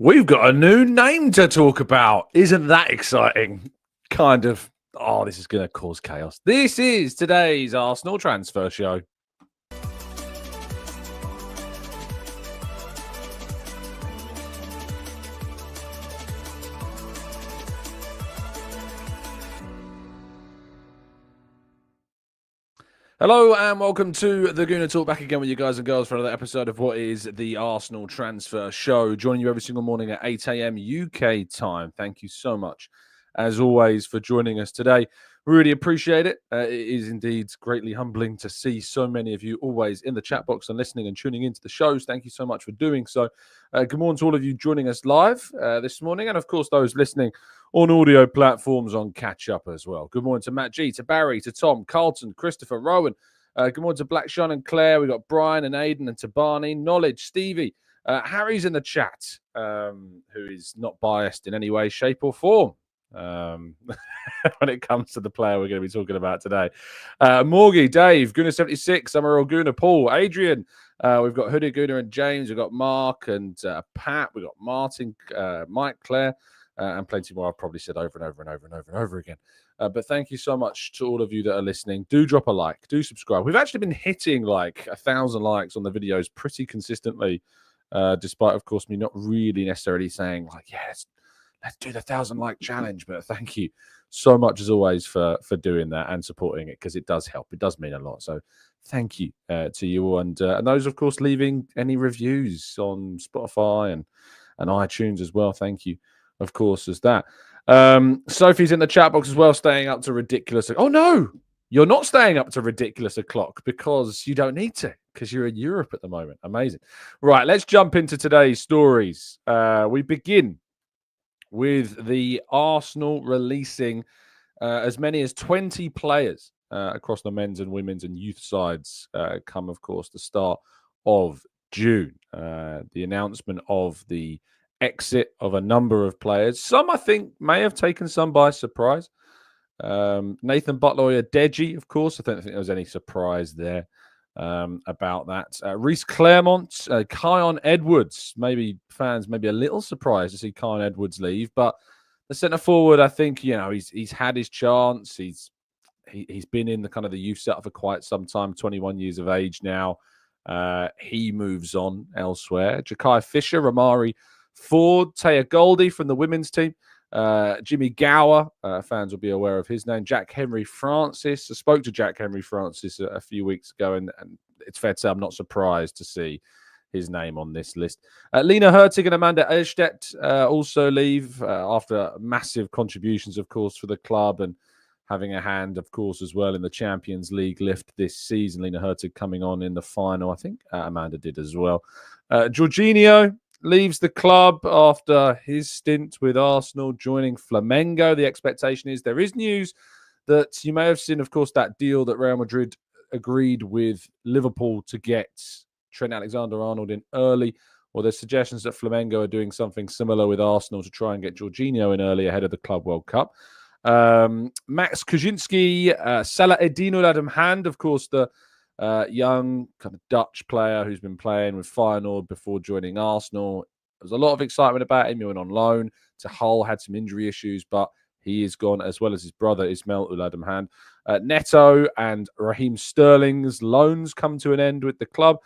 We've got a new name to talk about. Isn't that exciting? Kind of. Oh, this is going to cause chaos. This is today's Arsenal transfer show. Hello and welcome to the Gooner Talk, back again with you guys and girls for another episode of what is the Arsenal Transfer Show. Joining you every single morning at 8 a.m. UK time. Thank you so much, as always, for joining us today. Really appreciate it. It is indeed greatly humbling to see so many of you always in the chat box and listening and tuning into the shows. Thank you so much for doing so. Good morning to all of you joining us live this morning, and of course those listening on audio platforms on catch up as well. Good morning to Matt G, to Barry, to Tom, Carlton, Christopher, Rowan. Good morning to Black Sean and Claire. We've got Brian and Aidan and Tabani, Knowledge, Stevie. Harry's in the chat, who is not biased in any way, shape or form when it comes to the player we're going to be talking about today. Morgie, Dave, Gooner76, Summer Gooner, Paul, Adrian. We've got Hoodie Gooner and James. We've got Mark and Pat. We've got Martin, Mike, Claire. And plenty more I've probably said over and over and over and over and over again. But thank you so much to all of you that are listening. Do drop a like. Do subscribe. We've actually been hitting like 1,000 likes on the videos pretty consistently, despite, of course, me not really necessarily saying, like, yes, let's do the 1,000 like challenge. But thank you so much, as always, for doing that and supporting it, because it does help. It does mean a lot. So thank you to you all. And those, of course, leaving any reviews on Spotify and iTunes as well. Thank you. Of course, as that. Sophie's in the chat box as well, staying up to ridiculous. Oh, no, you're not staying up to ridiculous o'clock because you don't need to, because you're in Europe at the moment. Amazing. Right, let's jump into today's stories. We begin with the Arsenal releasing as many as 20 players across the men's and women's and youth sides come, of course, the start of June. The announcement of the exit of a number of players. Some, I think, may have taken some by surprise. Nathan Butler-Deji, of course. I don't think there was any surprise there about that. Reece Claremont, Kion Edwards. Maybe fans may be a little surprised to see Kion Edwards leave, but the centre forward, I think, you know, he's had his chance. He's been in the kind of the youth setup for quite some time. 21 years of age now. He moves on elsewhere. Jakai Fisher, Ramari Ford, Taya Goldie from the women's team, Jimmy Gower, fans will be aware of his name, Jack Henry Francis. I spoke to Jack Henry Francis a few weeks ago, and it's fair to say I'm not surprised to see his name on this list. Lena Hurtig and Amanda Elstedt also leave after massive contributions, of course, for the club and having a hand, of course, as well in the Champions League lift this season. Lena Hurtig coming on in the final. I think Amanda did as well. Jorginho leaves the club after his stint with Arsenal, joining Flamengo. The expectation is there is news that you may have seen, of course, that deal that Real Madrid agreed with Liverpool to get Trent Alexander-Arnold in early, or there's suggestions that Flamengo are doing something similar with Arsenal to try and get Jorginho in early ahead of the Club World Cup. Max Kuzinski, Salah Eddin Adamhand, of course, the young kind of Dutch player who's been playing with Feyenoord before joining Arsenal. There's a lot of excitement about him. He went on loan to Hull, had some injury issues, but he is gone, as well as his brother Ismail Uladamhan. Neto and Raheem Sterling's loans come to an end with the club.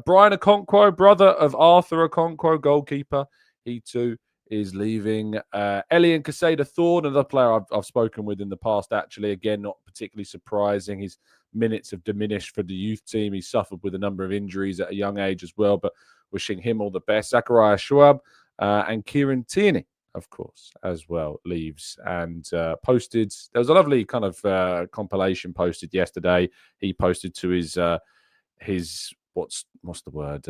Brian Okonkwo, brother of Arthur Okonkwo, goalkeeper, he too is leaving. Elian Caseda-Thorne, another player I've spoken with in the past, actually. Again, not particularly surprising. His minutes have diminished for the youth team. He suffered with a number of injuries at a young age as well, but wishing him all the best. Zachariah Schwab and Kieran Tierney, of course, as well, leaves. And posted, there was a lovely kind of compilation posted yesterday. He posted to his what's the word?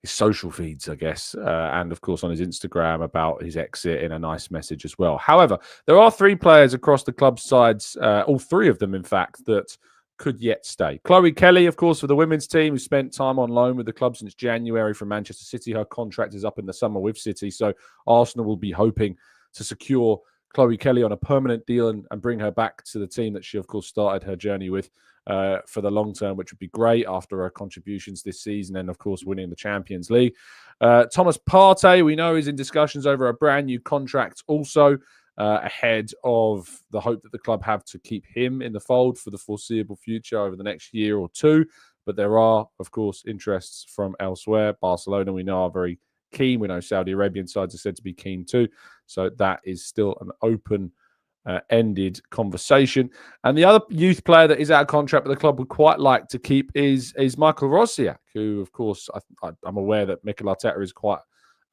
His social feeds, I guess, and of course on his Instagram about his exit in a nice message as well. However, there are three players across the club's sides, all three of them, in fact, that could yet stay. Chloe Kelly, of course, for the women's team, who spent time on loan with the club since January from Manchester City. Her contract is up in the summer with City, so Arsenal will be hoping to secure Chloe Kelly on a permanent deal and bring her back to the team that she, of course, started her journey with for the long term, which would be great after her contributions this season and, of course, winning the Champions League. Thomas Partey, we know, is in discussions over a brand new contract also ahead of the hope that the club have to keep him in the fold for the foreseeable future over the next year or two. But there are, of course, interests from elsewhere. Barcelona, we know, are very keen. We know Saudi Arabian sides are said to be keen too. So that is still an open-ended conversation. And the other youth player that is out of contract but the club would quite like to keep is Michael Rosiak, who, of course, I'm aware that Mikel Arteta is quite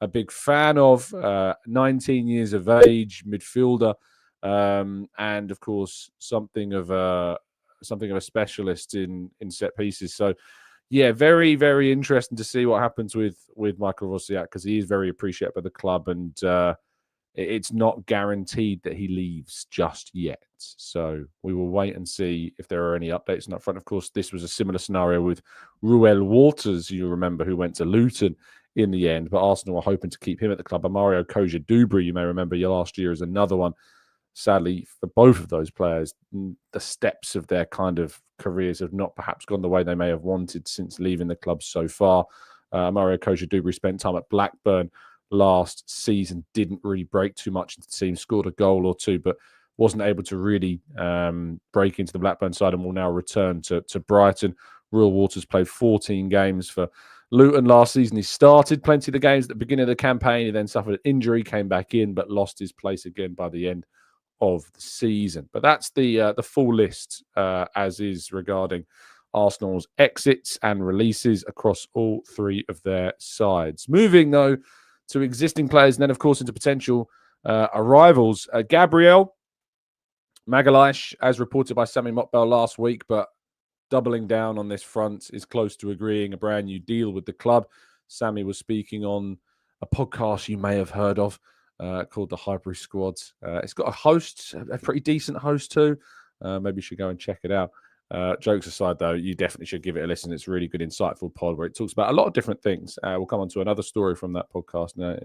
a big fan of. 19 years of age, midfielder, and, of course, something of a specialist in set pieces. So, yeah, very, very interesting to see what happens with Michael Rosiak, because he is very appreciated by the club, and it's not guaranteed that he leaves just yet. So we will wait and see if there are any updates on that front. Of course, this was a similar scenario with Ruel Waters, you remember, who went to Luton in the end, but Arsenal were hoping to keep him at the club. And Mario Koja-Dubry, you may remember last year, is another one. Sadly, for both of those players, the steps of their kind of careers have not perhaps gone the way they may have wanted since leaving the club so far. Mario Koja-Dubry spent time at Blackburn last season, didn't really break too much into the team, scored a goal or two, but wasn't able to really break into the Blackburn side, and will now return to Brighton. Ruel Waters played 14 games for Luton last season. He started plenty of the games at the beginning of the campaign. He then suffered an injury, came back in, but lost his place again by the end of the season. But that's the full list as is regarding Arsenal's exits and releases across all three of their sides. Moving, though, to existing players and then, of course, into potential arrivals. Gabriel Magalhaes, as reported by Sami Mokbel last week, but doubling down on this front, is close to agreeing a brand new deal with the club. Sami was speaking on a podcast you may have heard of called the Highbury Squad. It's got a host, a pretty decent host too. Maybe you should go and check it out. Jokes aside, though, you definitely should give it a listen. It's a really good, insightful pod where it talks about a lot of different things. We'll come on to another story from that podcast now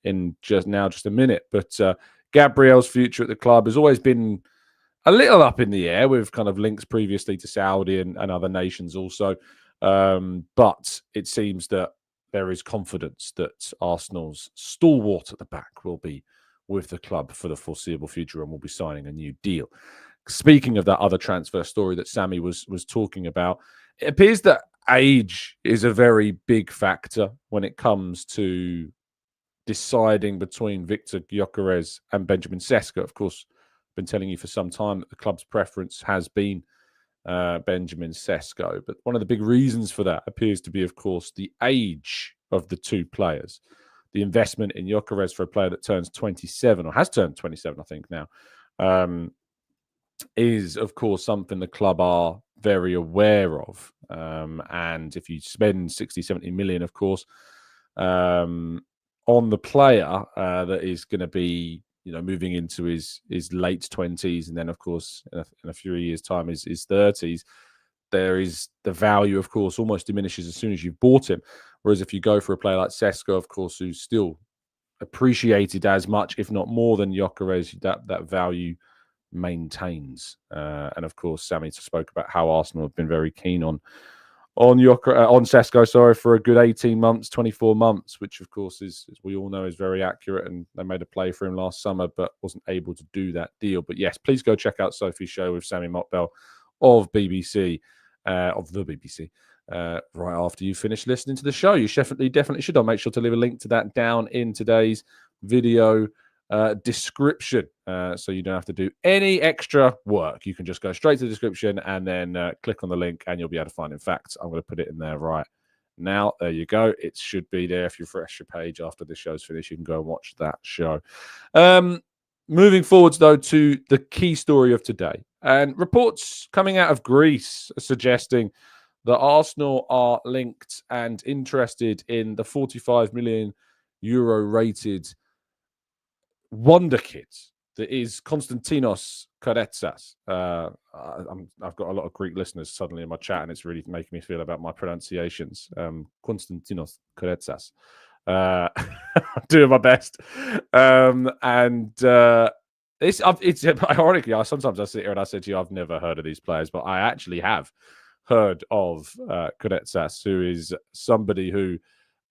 in just a minute. But Gabriel's future at the club has always been a little up in the air, with kind of links previously to Saudi and other nations also. But it seems that there is confidence that Arsenal's stalwart at the back will be with the club for the foreseeable future and will be signing a new deal. Speaking of that other transfer story that Sami was talking about, it appears that age is a very big factor when it comes to deciding between Viktor Gyokeres and Benjamin Sesko. Of course, I've been telling you for some time that the club's preference has been Benjamin Sesko. But one of the big reasons for that appears to be, of course, the age of the two players. The investment in Gyokeres for a player that turns 27, or has turned 27, I think now, is, of course, something the club are very aware of. And if you spend 60, 70 million, of course, on the player that is going to be, moving into his late 20s, and then, of course, in a few years' time, his 30s, there is the value, of course, almost diminishes as soon as you've bought him. Whereas if you go for a player like Sesko, of course, who's still appreciated as much, if not more than Gyokeres, that value maintains. And of course, Sami spoke about how Arsenal have been very keen on Sesko, for a good 18 months, 24 months, which of course is, as we all know, is very accurate. And they made a play for him last summer, but wasn't able to do that deal. But yes, please go check out Sophie's show with Sami Mokbel of the BBC, right after you finish listening to the show. You definitely should. I'll make sure to leave a link to that down in today's video description, so you don't have to do any extra work. You can just go straight to the description and then click on the link, and you'll be able to find. In fact, I'm going to put it in there right now. There you go. It should be there. If you refresh your page after the show's finished, you can go and watch that show. Moving forwards, though, to the key story of today, and reports coming out of Greece are suggesting that Arsenal are linked and interested in the 45 million euro rated wonder kid that is Konstantinos Karetsas. I've got a lot of Greek listeners suddenly in my chat, and it's really making me feel about my pronunciations. Konstantinos Karetsas. Doing my best. And It's ironically, sometimes I sit here and I say to you, I've never heard of these players, but I actually have heard of Karetsas, who is somebody who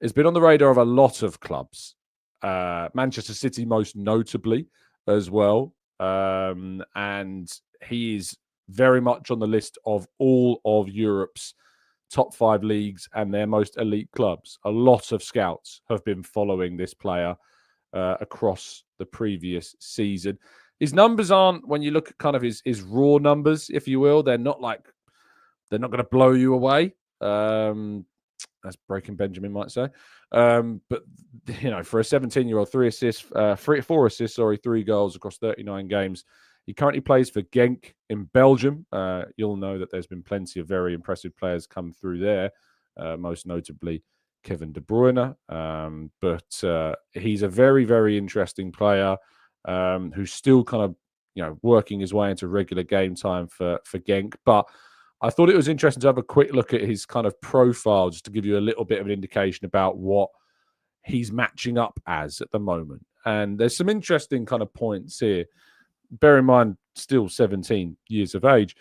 has been on the radar of a lot of clubs, Manchester City most notably as well, and he is very much on the list of all of Europe's top 5 leagues and their most elite clubs. A lot of scouts have been following this player across the previous season. His numbers aren't, when you look at kind of his raw numbers, if you will, they're not going to blow you away. As Breaking Benjamin might say. But for a 17-year-old, 4 assists, 3 goals across 39 games. He currently plays for Genk in Belgium. You'll know that there's been plenty of very impressive players come through there, most notably Kevin De Bruyne. But he's a very, very interesting player who's still kind of working his way into regular game time for Genk. But I thought it was interesting to have a quick look at his kind of profile, just to give you a little bit of an indication about what he's matching up as at the moment. And there's some interesting kind of points here. Bear in mind, still 17 years of age.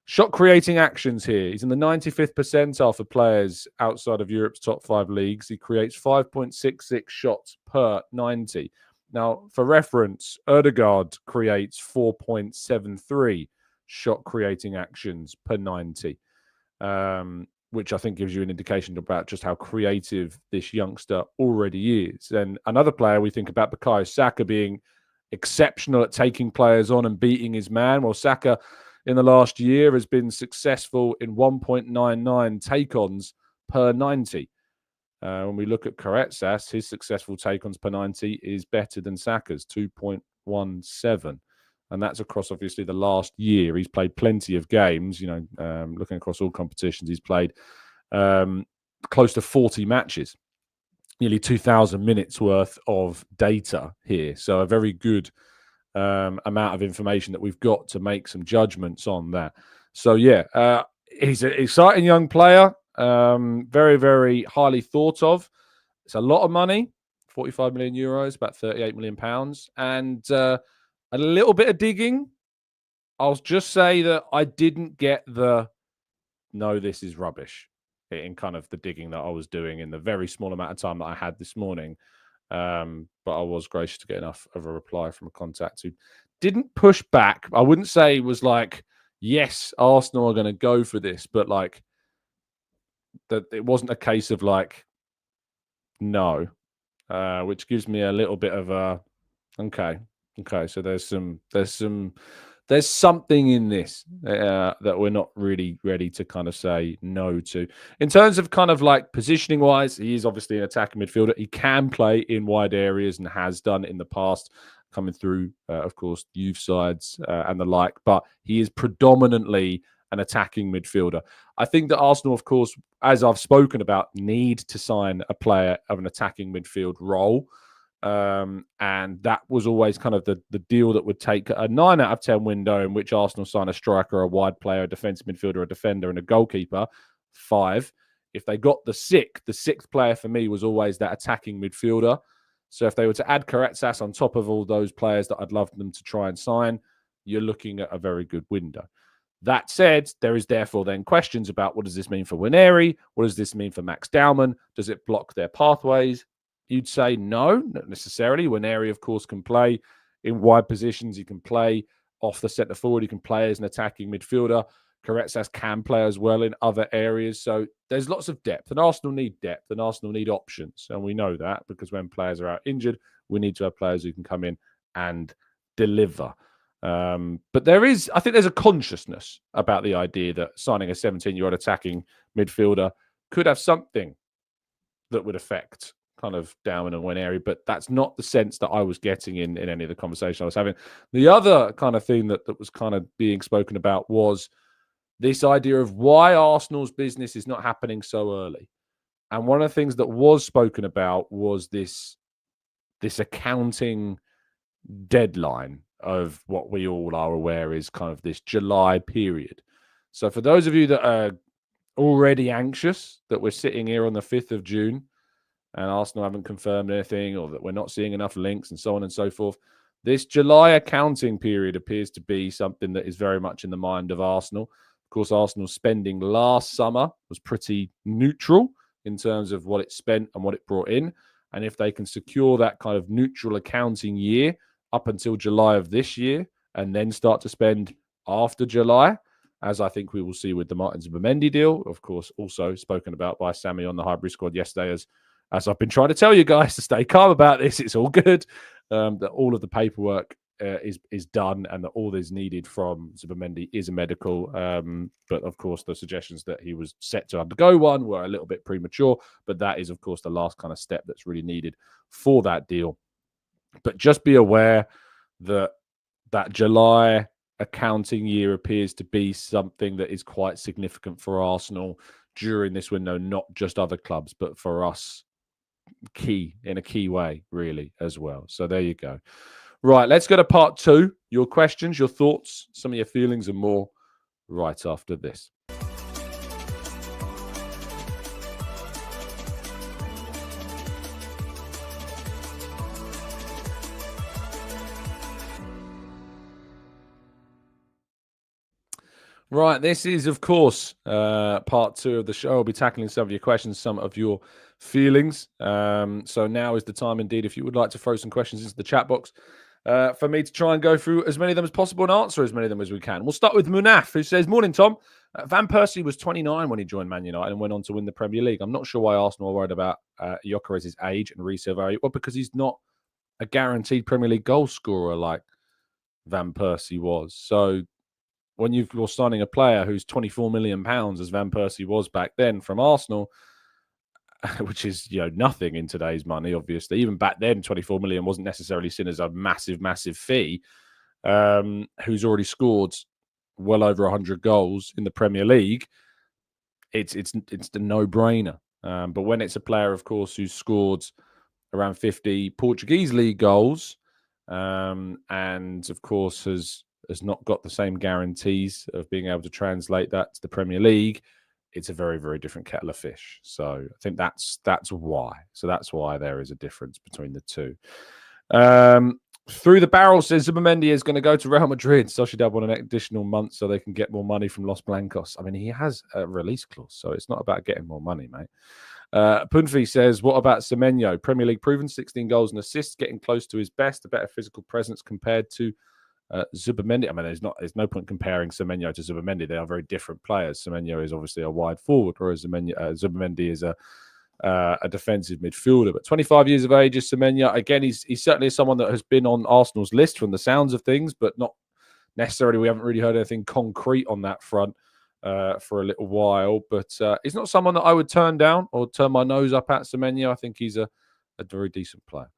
Shot creating actions here. He's in the 95th percentile for players outside of Europe's top 5 leagues. He creates 5.66 shots per 90. Now, for reference, Odegaard creates 4.73 shot creating actions per 90, which I think gives you an indication about just how creative this youngster already is. And another player we think about, Bukayo Saka, being exceptional at taking players on and beating his man. Well, Saka in the last year has been successful in 1.99 take-ons per 90. When we look at Karetsas, his successful take-ons per 90 is better than Saka's, 2.17. And that's across, obviously, the last year. He's played plenty of games, looking across all competitions. He's played close to 40 matches, nearly 2,000 minutes worth of data here. So a very good amount of information that we've got to make some judgments on that. So, he's an exciting young player, very, very highly thought of. It's a lot of money, 45 million euros, about 38 million pounds. And a little bit of digging, I'll just say that I didn't get no, this is rubbish in kind of the digging that I was doing in the very small amount of time that I had this morning. But I was gracious to get enough of a reply from a contact who didn't push back. I wouldn't say it was like, yes, Arsenal are going to go for this, but like that it wasn't a case of like, no, which gives me a little bit of a, okay. So there's something in this that we're not really ready to kind of say no to. In terms of kind of like positioning wise, he is obviously an attacking midfielder. He can play in wide areas and has done in the past, coming through, of course, youth sides and the like. But he is predominantly an attacking midfielder. I think that Arsenal, of course, as I've spoken about, need to sign a player of an attacking midfield role. And that was always kind of the deal that would take a 9 out of 10 window in which Arsenal sign a striker, a wide player, a defensive midfielder, a defender, and a goalkeeper. 5. If they got the sixth player for me was always that attacking midfielder. So if they were to add Karetsas on top of all those players that I'd love them to try and sign, you're looking at a very good window. That said, there is therefore then questions about what does this mean for Winery? What does this mean for Max Dowman? Does it block their pathways? You'd say no, not necessarily. Winery, of course, can play in wide positions. He can play off the centre forward. He can play as an attacking midfielder. Karetsas can play as well in other areas. So there's lots of depth. And Arsenal need depth and Arsenal need options. And we know that because when players are out injured, we need to have players who can come in and deliver. But I think there's a consciousness about the idea that signing a 17-year-old attacking midfielder could have something that would affect kind of Dowman and Winery, but that's not the sense that I was getting in any of the conversation I was having. The other kind of thing that was kind of being spoken about was this idea of why Arsenal's business is not happening so early. And one of the things that was spoken about was this accounting deadline of what we all are aware is kind of this July period. So for those of you that are already anxious that we're sitting here on the 5th of June and Arsenal haven't confirmed anything or that we're not seeing enough links and so on and so forth, This July accounting period appears to be something that is very much in the mind of Arsenal. Of course, Arsenal's spending last summer was pretty neutral in terms of what it spent and what it brought in. And if they can secure that kind of neutral accounting year up until July of this year and then start to spend after July, as I think we will see with the Martin Zubimendi deal, of course, also spoken about by Sammy on the Hybrid Squad yesterday, as I've been trying to tell you guys to stay calm about this. It's all good. That all of the paperwork is done and that all that is needed from Zubimendi is a medical. But of course, the suggestions that he was set to undergo one were a little bit premature. But that is, of course, the last kind of step that's really needed for that deal. But just be aware that July accounting year appears to be something that is quite significant for Arsenal during this window, not just other clubs, but for us, in a key way, really, as well. So there you go. Right, let's go to part 2. Your questions, your thoughts, some of your feelings and more right after this. Right, this is, of course, part 2 of the show. I'll be tackling some of your questions, some of your feelings. So now is the time, indeed, if you would like to throw some questions into the chat box for me to try and go through as many of them as possible and answer as many of them as we can. We'll start with Munaf, who says, "Morning, Tom. Van Persie was 29 when he joined Man United and went on to win the Premier League. I'm not sure why Arsenal are worried about Gyokeres' age and resale value. Well, because he's not a guaranteed Premier League goal scorer like Van Persie was. So when you're signing a player who's £24 million, as Van Persie was back then from Arsenal, which is nothing in today's money, obviously. Even back then, 24 million wasn't necessarily seen as a massive, massive fee. Who's already scored well over 100 goals in the Premier League, it's the no-brainer. But when it's a player, of course, who's scored around 50 Portuguese league goals, and of course has not got the same guarantees of being able to translate that to the Premier League, it's a very, very different kettle of fish. So I think that's why. So that's why there is a difference between the two. Through the Barrel says Zubimendi is going to go to Real Madrid. Sociedad want an additional month so they can get more money from Los Blancos. I mean, he has a release clause, so it's not about getting more money, mate. Punfi says, what about Semenyo? Premier League proven, 16 goals and assists, getting close to his best, a better physical presence compared to Zubimendi. I mean, there's no point comparing Semenyo to Zubimendi. They are very different players. Semenyo is obviously a wide forward, whereas Zubimendi is a defensive midfielder. But 25 years of age is Semenyo. Again, he's certainly someone that has been on Arsenal's list from the sounds of things, but not necessarily. We haven't really heard anything concrete on that front for a little while. But he's not someone that I would turn down or turn my nose up at. Semenyo, I think he's a very decent player.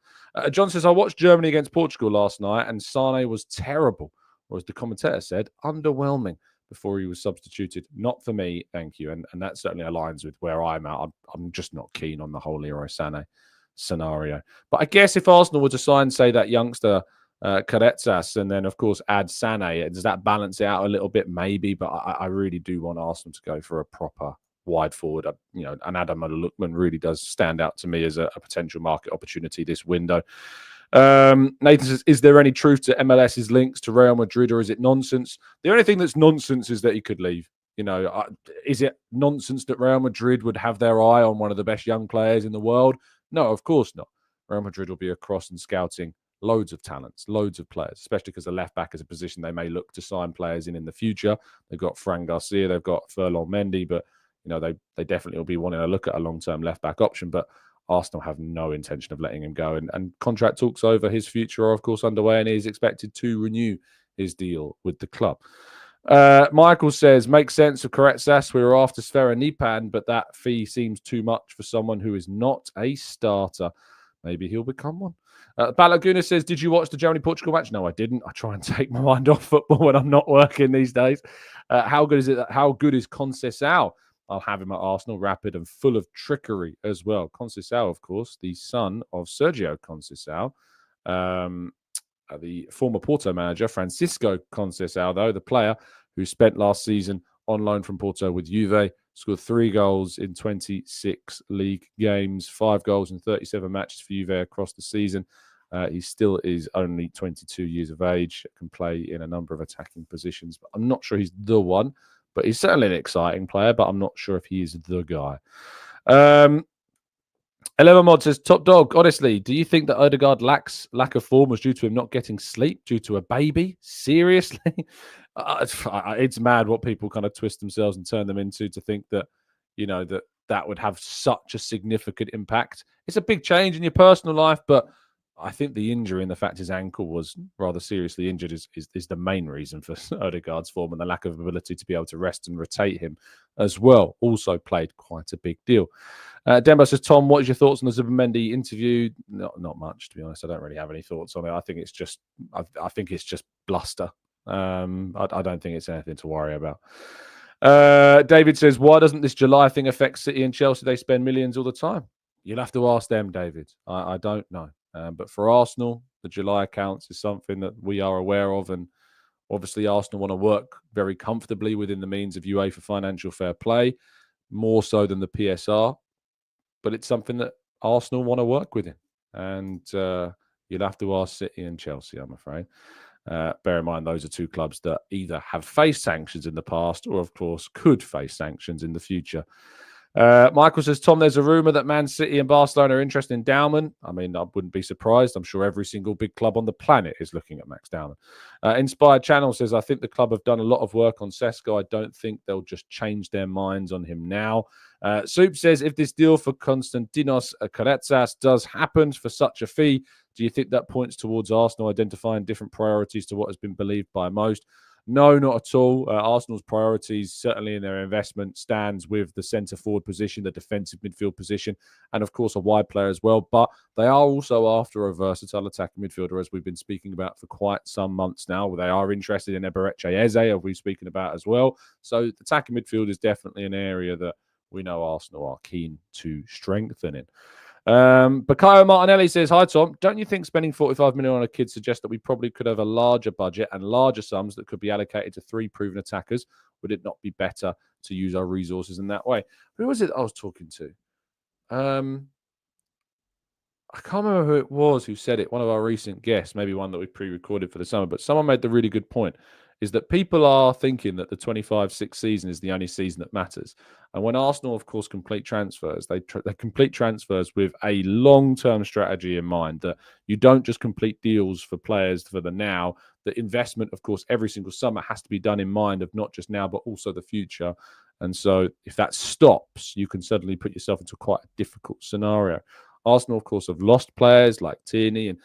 John says, I watched Germany against Portugal last night and Sane was terrible, or as the commentator said, underwhelming before he was substituted. Not for me, thank you. And that certainly aligns with where I'm at. I'm just not keen on the whole Leroy Sané scenario. But I guess if Arsenal were to sign, say, that youngster Karetsas and then, of course, add Sané, does that balance it out a little bit? Maybe, but I really do want Arsenal to go for a proper wide forward. And Adam Lookman really does stand out to me as a potential market opportunity this window. Nathan says, is there any truth to MLS's links to Real Madrid, or is it nonsense? The only thing that's nonsense is that he could leave. Is it nonsense that Real Madrid would have their eye on one of the best young players in the world? No, of course not. Real Madrid will be across and scouting loads of talents, loads of players, especially because the left back is a position they may look to sign players in the future. They've got Fran Garcia, they've got Ferland Mendy, but they definitely will be wanting to look at a long-term left-back option, but Arsenal have no intention of letting him go. And contract talks over his future are, of course, underway, and he is expected to renew his deal with the club. Michael says, makes sense for Karetsas. We were after Sfera Nipan, but that fee seems too much for someone who is not a starter. Maybe he'll become one. Balaguna says, did you watch the Germany-Portugal match? No, I didn't. I try and take my mind off football when I'm not working these days. How good is it? How good is Conceição? I'll have him at Arsenal, rapid and full of trickery as well. Conceição, of course, the son of Sergio Conceição, the former Porto manager, Francisco Conceição, though, the player who spent last season on loan from Porto with Juve, scored 3 goals in 26 league games, 5 goals in 37 matches for Juve across the season. He still is only 22 years of age, can play in a number of attacking positions. But I'm not sure he's the one, but he's certainly an exciting player, but I'm not sure if he is the guy. 11 Mod says, top dog, honestly, do you think that Odegaard lack of form was due to him not getting sleep, due to a baby? Seriously? It's mad what people kind of twist themselves and turn them into to think that, that would have such a significant impact. It's a big change in your personal life, but I think the injury and the fact his ankle was rather seriously injured is the main reason for Odegaard's form, and the lack of ability to be able to rest and rotate him as well also played quite a big deal. Dembo says, Tom, what is your thoughts on the Zubimendi interview? Not much, to be honest. I don't really have any thoughts on it. I think it's just bluster. I don't think it's anything to worry about. David says, why doesn't this July thing affect City and Chelsea? They spend millions all the time. You'll have to ask them, David. I don't know. But for Arsenal, the July accounts is something that we are aware of. And obviously, Arsenal want to work very comfortably within the means of UEFA financial fair play, more so than the PSR. But it's something that Arsenal want to work within. And you'll have to ask City and Chelsea, I'm afraid. Bear in mind, those are two clubs that either have faced sanctions in the past or, of course, could face sanctions in the future. Michael says, Tom, there's a rumour that Man City and Barcelona are interested in Dowman. I mean, I wouldn't be surprised. I'm sure every single big club on the planet is looking at Max Dowman. Inspired Channel says, I think the club have done a lot of work on Sesko. I don't think they'll just change their minds on him now. Soup says, if this deal for Konstantinos Karetsas does happen for such a fee, do you think that points towards Arsenal identifying different priorities to what has been believed by most? No, not at all. Arsenal's priorities, certainly in their investment, stands with the centre-forward position, the defensive midfield position, and, of course, a wide player as well. But they are also after a versatile attacking midfielder, as we've been speaking about for quite some months now. They are interested in Eberechi Eze, as we've spoken about as well. So attacking midfield is definitely an area that we know Arsenal are keen to strengthen in. Bakayo Martinelli says, hi, Tom. Don't you think spending 45 million on a kid suggests that we probably could have a larger budget and larger sums that could be allocated to 3 proven attackers? Would it not be better to use our resources in that way? Who was it I was talking to? I can't remember who it was who said it. One of our recent guests, maybe one that we pre-recorded for the summer, but someone made the really good point, is that people are thinking that the 25-6 season is the only season that matters. And when Arsenal, of course, complete transfers, they complete transfers with a long-term strategy in mind, that you don't just complete deals for players for the now. The investment, of course, every single summer has to be done in mind of not just now, but also the future. And so if that stops, you can suddenly put yourself into quite a difficult scenario. Arsenal, of course, have lost players like Tierney and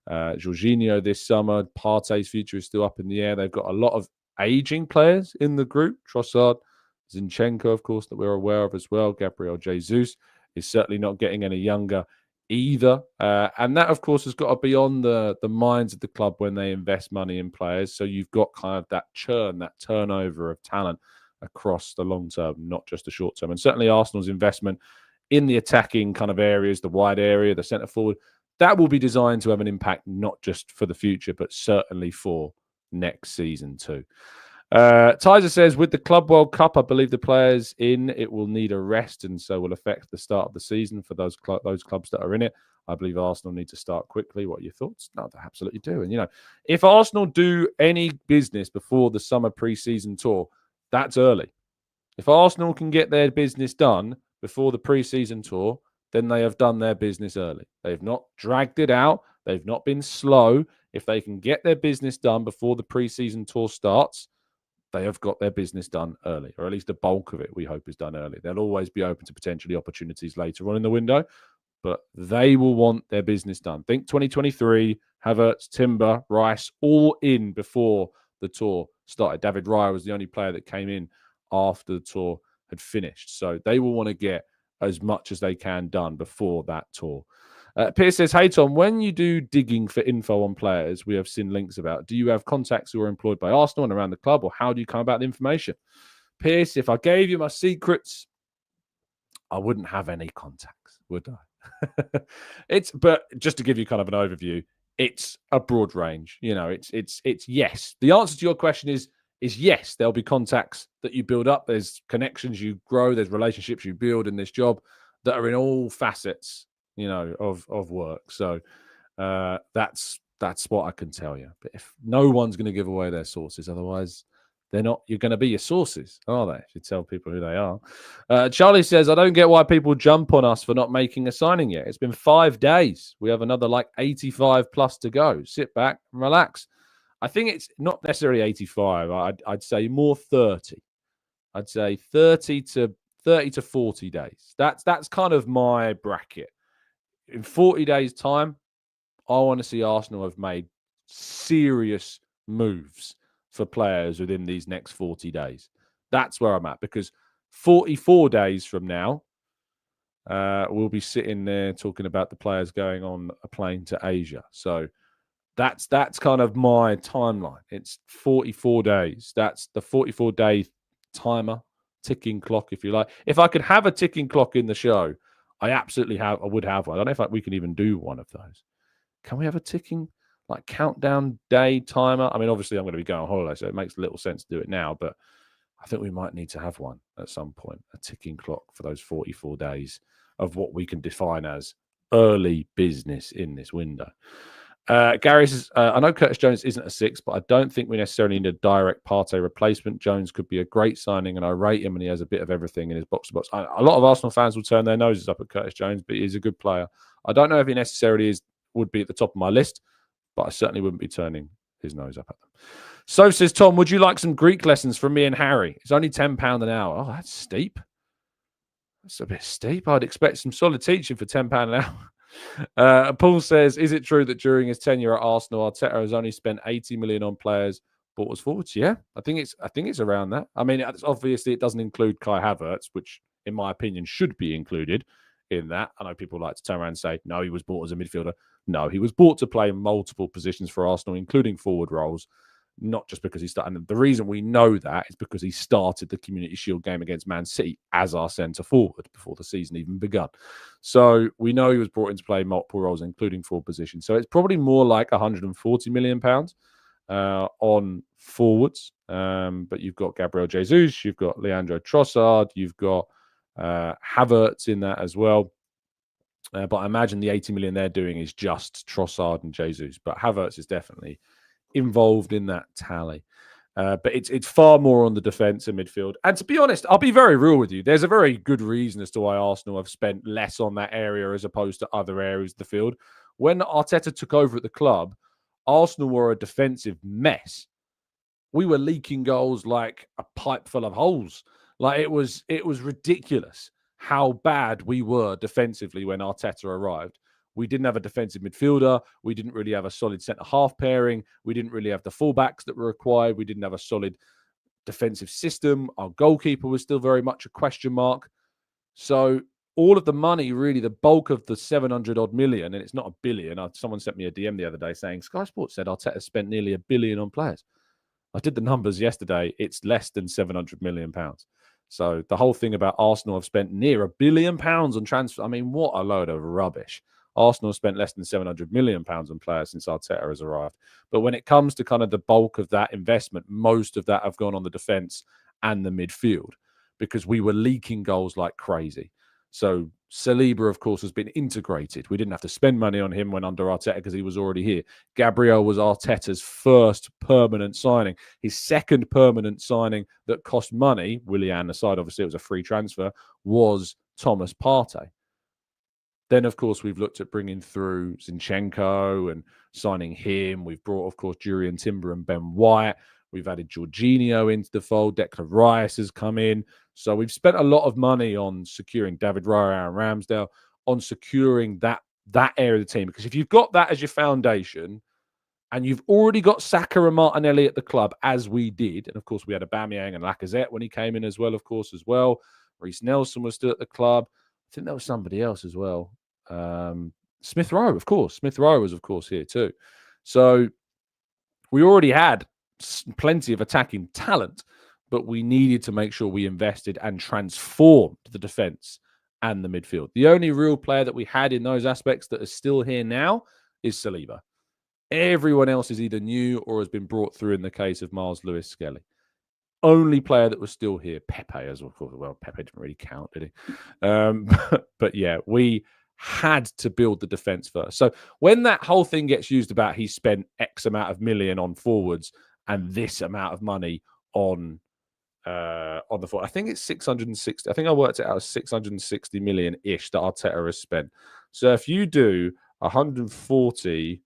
Jorginho this summer. Partey's future is still up in the air. They've got a lot of aging players in the group. Trossard, Zinchenko, of course, that we're aware of as well. Gabriel Jesus is certainly not getting any younger either. And that, of course, has got to be on the minds of the club when they invest money in players. So you've got kind of that churn, that turnover of talent across the long term, not just the short term. And certainly Arsenal's investment in the attacking kind of areas, the wide area, the centre forward, that will be designed to have an impact not just for the future, but certainly for next season too. Tizer says, with the Club World Cup, I believe the players in it will need a rest, and so will affect the start of the season for those clubs that are in it. I believe Arsenal need to start quickly. What are your thoughts? No, they absolutely do. And, if Arsenal do any business before the summer pre-season tour, that's early. If Arsenal can get their business done before the pre-season tour, then they have done their business early. They've not dragged it out. They've not been slow. If they can get their business done before the pre-season tour starts, they have got their business done early, or at least the bulk of it, we hope, is done early. They'll always be open to potentially opportunities later on in the window, but they will want their business done. Think 2023, Havertz, Timber, Rice, all in before the tour started. David Raya was the only player that came in after the tour had finished. So they will want to get as much as they can done before that tour. Pierce says, hey, Tom, when you do digging for info on players we have seen links about, do you have contacts who are employed by Arsenal and around the club, or how do you come about the information? Pierce, if I gave you my secrets, I wouldn't have any contacts, would I? But just to give you kind of an overview, it's a broad range. It's yes. The answer to your question is yes, there'll be contacts that you build up. There's connections you grow. There's relationships you build in this job that are in all facets, of work. So That's what I can tell you. But if no one's going to give away their sources, otherwise they're not. You're going to be your sources, are they? You should tell people who they are. Charlie says, I don't get why people jump on us for not making a signing yet. It's been 5 days. We have another 85 plus to go. Sit back and relax. I think it's not necessarily 85. I'd say more 30. I'd say 30 to 40 days. That's kind of my bracket. In 40 days' time, I want to see Arsenal have made serious moves for players within these next 40 days. That's where I'm at, because 44 days from now, we'll be sitting there talking about the players going on a plane to Asia. So that's kind of my timeline. It's 44 days. That's the 44-day timer, ticking clock, if you like. If I could have a ticking clock in the show, I would have one. I don't know if we can even do one of those. Can we have a ticking countdown day timer? I mean, obviously I'm going to be going on holiday, so it makes little sense to do it now, but I think we might need to have one at some point, a ticking clock for those 44 days of what we can define as early business in this window. Gary says, I know Curtis Jones isn't a 6, but I don't think we necessarily need a direct Partey replacement. Jones could be a great signing, and I rate him, and he has a bit of everything in his box-to-box. A lot of Arsenal fans will turn their noses up at Curtis Jones, but he's a good player. I don't know if he necessarily would be at the top of my list, but I certainly wouldn't be turning his nose up at them. So says Tom, would you like some Greek lessons from me and Harry? It's only £10 an hour. Oh, that's steep. That's a bit steep. I'd expect some solid teaching for £10 an hour. Paul says, is it true that during his tenure at Arsenal, Arteta has only spent 80 million on players, bought us forwards? Yeah, I think it's around that. I mean, obviously it doesn't include Kai Havertz, which in my opinion should be included in that. I know people like to turn around and say, no, he was bought as a midfielder. No, he was bought to play multiple positions for Arsenal, including forward roles, not just because he started. And the reason we know that is because he started the Community Shield game against Man City as our centre forward before the season even begun. So we know he was brought in to play multiple roles, including forward positions. So it's probably more like £140 million on forwards. But you've got Gabriel Jesus, you've got Leandro Trossard, you've got Havertz in that as well. But I imagine the 80 million they're doing is just Trossard and Jesus. But Havertz is definitely involved in that tally. But it's far more on the defence and midfield. And to be honest, I'll be very real with you. There's a very good reason as to why Arsenal have spent less on that area as opposed to other areas of the field. When Arteta took over at the club, Arsenal were a defensive mess. We were leaking goals like a pipe full of holes. Like it was ridiculous how bad we were defensively when Arteta arrived. We didn't have a defensive midfielder. We didn't really have a solid centre-half pairing. We didn't really have the fullbacks that were required. We didn't have a solid defensive system. Our goalkeeper was still very much a question mark. So all of the money, really, the bulk of the 700-odd million, and it's not a billion. Someone sent me a DM the other day saying, Sky Sports said Arteta spent nearly £1 billion on players. I did the numbers yesterday. It's less than £700 million. So the whole thing about Arsenal have spent near £1 billion on transfer. I mean, what a load of rubbish. Arsenal spent less than £700 million on players since Arteta has arrived. But when it comes to kind of the bulk of that investment, most of that have gone on the defence and the midfield because we were leaking goals like crazy. So Saliba, of course, has been integrated. We didn't have to spend money on him when under Arteta because he was already here. Gabriel was Arteta's first permanent signing. His second permanent signing that cost money, Willian aside, obviously it was a free transfer, was Thomas Partey. Then, of course, we've looked at bringing through Zinchenko and signing him. We've brought, of course, Jurriën Timber and Ben White. We've added Jorginho into the fold. Declan Rice has come in. So we've spent a lot of money on securing David Raya and Ramsdale, on securing that area of the team. Because if you've got that as your foundation and you've already got Saka and Martinelli at the club, as we did, and of course we had Aubameyang and Lacazette when he came in as well, Reece Nelson was still at the club. I think there was somebody else as well. Smith Rowe, of course. Smith Rowe was, of course, here too. So we already had plenty of attacking talent, but we needed to make sure we invested and transformed the defence and the midfield. The only real player that we had in those aspects that is still here now is Saliba. Everyone else is either new or has been brought through in the case of Miles Lewis-Skelly. Only player that was still here, Pepe, as well. Well, Pepe didn't really count, did he? But yeah, we had to build the defence first. So when that whole thing gets used about he spent X amount of million on forwards and this amount of money on the forward, I think it's 660. I think I worked it out as 660 million ish that Arteta has spent. So if you do 140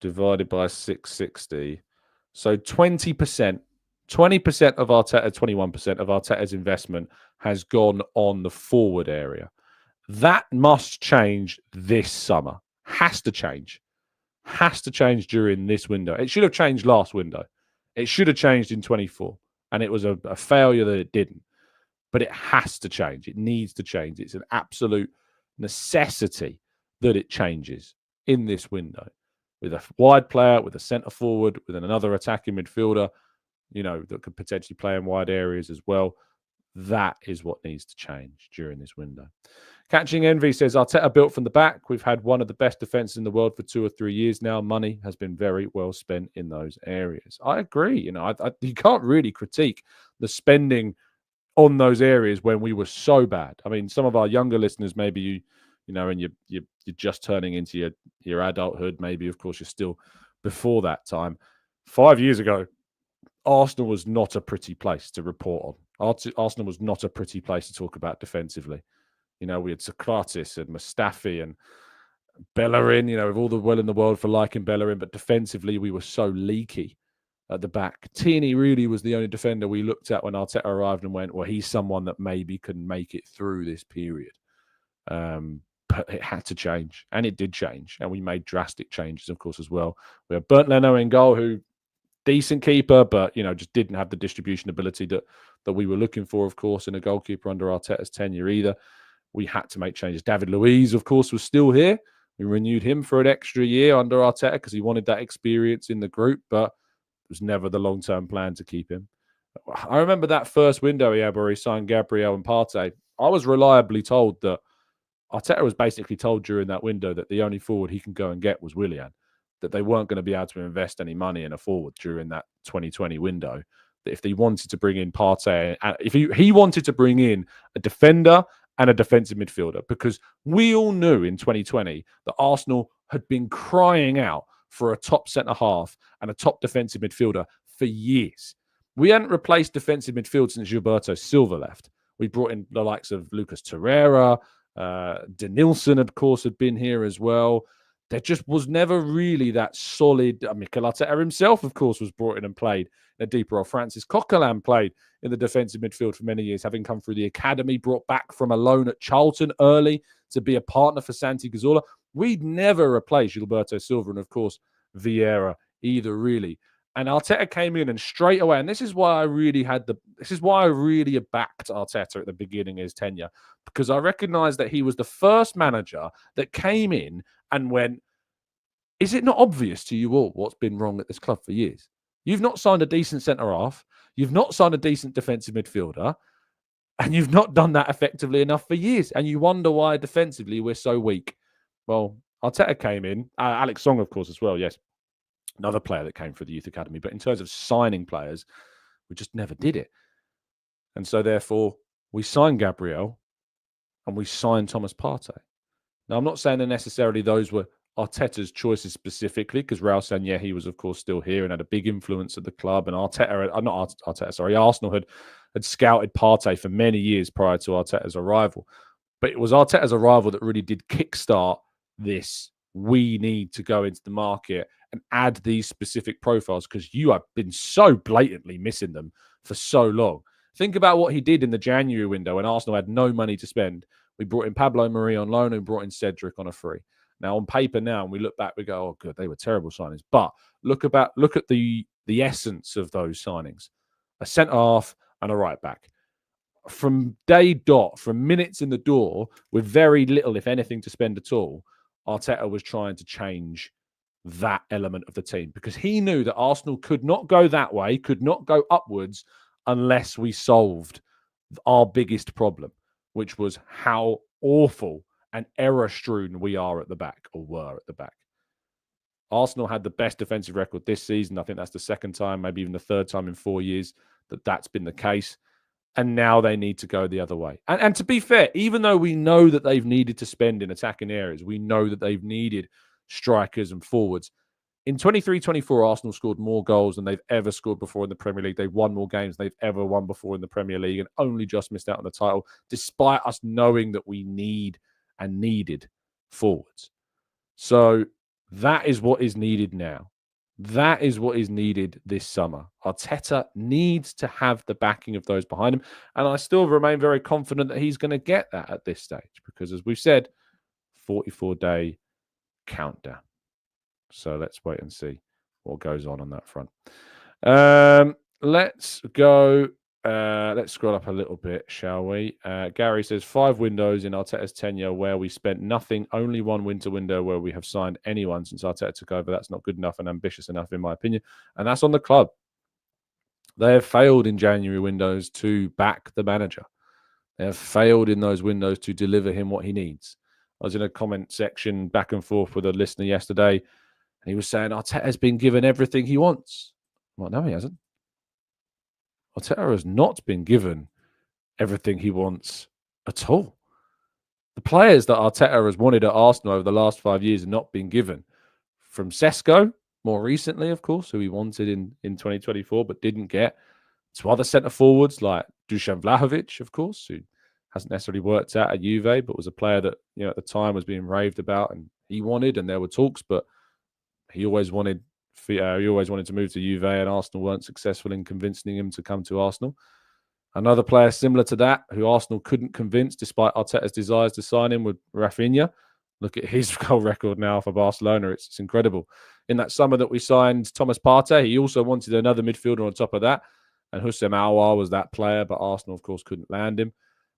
divided by 660, so 20%. 20% of Arteta, 21% of Arteta's investment has gone on the forward area. That must change this summer. Has to change. Has to change during this window. It should have changed last window. It should have changed in 24. And it was a failure that it didn't. But it has to change. It needs to change. It's an absolute necessity that it changes in this window. With a wide player, with a centre forward, with another attacking midfielder, that could potentially play in wide areas as well. That is what needs to change during this window. Catching Envy says, Arteta built from the back. We've had one of the best defences in the world for 2 or 3 years now. Money has been very well spent in those areas. I agree. You can't really critique the spending on those areas when we were so bad. I mean, some of our younger listeners, maybe and you're just turning into your adulthood. Maybe, of course, you're still before that time. 5 years ago, Arsenal was not a pretty place to report on. Arsenal was not a pretty place to talk about defensively. We had Sokratis and Mustafi and Bellerin, with all the well in the world for liking Bellerin, but defensively we were so leaky at the back. Tierney really was the only defender we looked at when Arteta arrived and went, well, he's someone that maybe can make it through this period. But it had to change, and it did change, and we made drastic changes, of course, as well. We had Bernd Leno in goal, who decent keeper, but just didn't have the distribution ability that we were looking for, of course, in a goalkeeper under Arteta's tenure either. We had to make changes. David Luiz, of course, was still here. We renewed him for an extra year under Arteta because he wanted that experience in the group, but it was never the long-term plan to keep him. I remember that first window he had where he signed Gabriel and Partey. I was reliably told that Arteta was basically told during that window that the only forward he can go and get was Willian, that they weren't going to be able to invest any money in a forward during that 2020 window. That if they wanted to bring in Partey, if he wanted to bring in a defender and a defensive midfielder, because we all knew in 2020 that Arsenal had been crying out for a top centre-half and a top defensive midfielder for years. We hadn't replaced defensive midfield since Gilberto Silva left. We brought in the likes of Lucas Torreira, Denilson, of course, had been here as well. There just was never really that solid. Mikel Arteta himself, of course, was brought in and played in a deeper role. Francis Coquelin played in the defensive midfield for many years, having come through the academy, brought back from a loan at Charlton early to be a partner for Santi Cazorla. We'd never replaced Gilberto Silva and, of course, Vieira either, really. And Arteta came in and straight away, and this is why I really backed Arteta at the beginning of his tenure, because I recognised that he was the first manager that came in and went, is it not obvious to you all what's been wrong at this club for years? You've not signed a decent centre-half, you've not signed a decent defensive midfielder, and you've not done that effectively enough for years. And you wonder why defensively we're so weak. Well, Arteta came in, Alex Song, of course, as well, yes. Another player that came through the youth academy. But in terms of signing players, we just never did it. And so, therefore, we signed Gabriel and we signed Thomas Partey. Now, I'm not saying that necessarily those were Arteta's choices specifically, because Raul Sanllehi was, of course, still here and had a big influence at the club. And Arsenal had scouted Partey for many years prior to Arteta's arrival. But it was Arteta's arrival that really did kickstart this. We need to go into the market and add these specific profiles because you have been so blatantly missing them for so long. Think about what he did in the January window when Arsenal had no money to spend. We brought in Pablo Mari on loan and brought in Cedric on a free. Now, on paper now, and we look back, we go, oh, good, they were terrible signings. But look at the essence of those signings. A centre-half and a right-back. From day dot, from minutes in the door, with very little, if anything, to spend at all, Arteta was trying to change that element of the team because he knew that Arsenal could not go that way, could not go upwards unless we solved our biggest problem, which was how awful and error-strewn we are at the back, or were at the back. Arsenal had the best defensive record this season. I think that's the second time, maybe even the third time in 4 years that that's been the case. And now they need to go the other way. And to be fair, even though we know that they've needed to spend in attacking areas, we know that they've needed strikers and forwards. In 23-24, Arsenal scored more goals than they've ever scored before in the Premier League. They've won more games than they've ever won before in the Premier League and only just missed out on the title, despite us knowing that we need and needed forwards. So that is what is needed now. That is what is needed this summer. Arteta needs to have the backing of those behind him. And I still remain very confident that he's going to get that at this stage because, as we've said, 44-day countdown. So let's wait and see what goes on that front. Let's go. Let's scroll up a little bit, shall we? Gary says 5 windows in Arteta's tenure where we spent nothing. Only one winter window where we have signed anyone since Arteta took over. That's not good enough and ambitious enough, in my opinion. And that's on the club. They have failed in January windows to back the manager. They have failed in those windows to deliver him what he needs. I was in a comment section back and forth with a listener yesterday, and he was saying Arteta has been given everything he wants. Well, no, he hasn't. Arteta has not been given everything he wants at all. The players that Arteta has wanted at Arsenal over the last 5 years have not been given. From Sesko, more recently, of course, who he wanted in 2024 but didn't get, to other centre forwards like Dusan Vlahovic, of course, who hasn't necessarily worked out at Juve, but was a player that at the time was being raved about and he wanted, and there were talks, but he always wanted to move to Juve, and Arsenal weren't successful in convincing him to come to Arsenal. Another player similar to that, who Arsenal couldn't convince despite Arteta's desires to sign him, with Rafinha. Look at his goal record now for Barcelona. It's incredible. In that summer that we signed Thomas Partey, he also wanted another midfielder on top of that. And Houssem Aouar was that player, but Arsenal, of course, couldn't land him.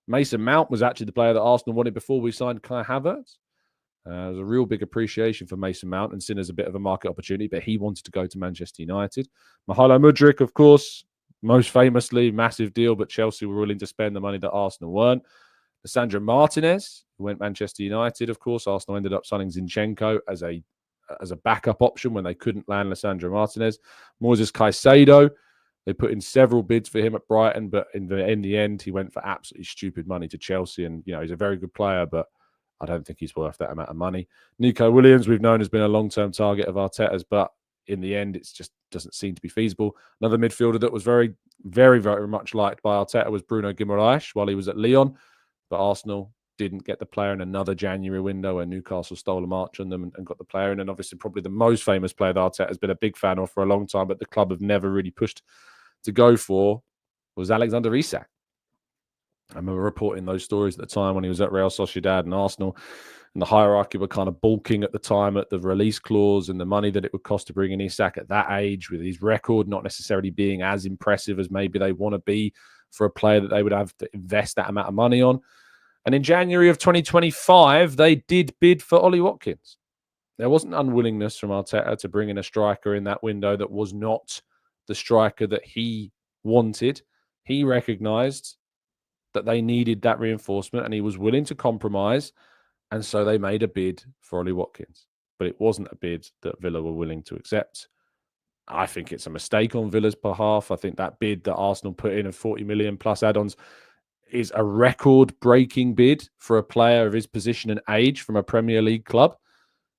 Mason Mount was actually the player that Arsenal wanted before we signed Kai Havertz. There's a real big appreciation for Mason Mount and seen as a bit of a market opportunity, but he wanted to go to Manchester United. Mykhailo Mudryk, of course, most famously, massive deal, but Chelsea were willing to spend the money that Arsenal weren't. Lisandro Martinez, who went Manchester United, of course. Arsenal ended up signing Zinchenko as a backup option when they couldn't land Lisandro Martinez. Moises Caicedo, they put in several bids for him at Brighton, but in the end, he went for absolutely stupid money to Chelsea. And, he's a very good player, but I don't think he's worth that amount of money. Nico Williams, we've known, has been a long-term target of Arteta's, but in the end, it just doesn't seem to be feasible. Another midfielder that was very, very, very much liked by Arteta was Bruno Guimaraes while he was at Lyon, but Arsenal didn't get the player in another January window where Newcastle stole a march on them and got the player in. And obviously, probably the most famous player that Arteta has been a big fan of for a long time, but the club have never really pushed to go for, was Alexander Isak. I remember reporting those stories at the time when he was at Real Sociedad and Arsenal, and the hierarchy were kind of balking at the time at the release clause and the money that it would cost to bring in Isak at that age, with his record not necessarily being as impressive as maybe they want to be for a player that they would have to invest that amount of money on. And in January of 2025, they did bid for Ollie Watkins. There wasn't unwillingness from Arteta to bring in a striker in that window that was not the striker that he wanted. He recognised that they needed that reinforcement and he was willing to compromise. And so they made a bid for Ollie Watkins. But it wasn't a bid that Villa were willing to accept. I think it's a mistake on Villa's behalf. I think that bid that Arsenal put in of 40 million plus add-ons is a record-breaking bid for a player of his position and age from a Premier League club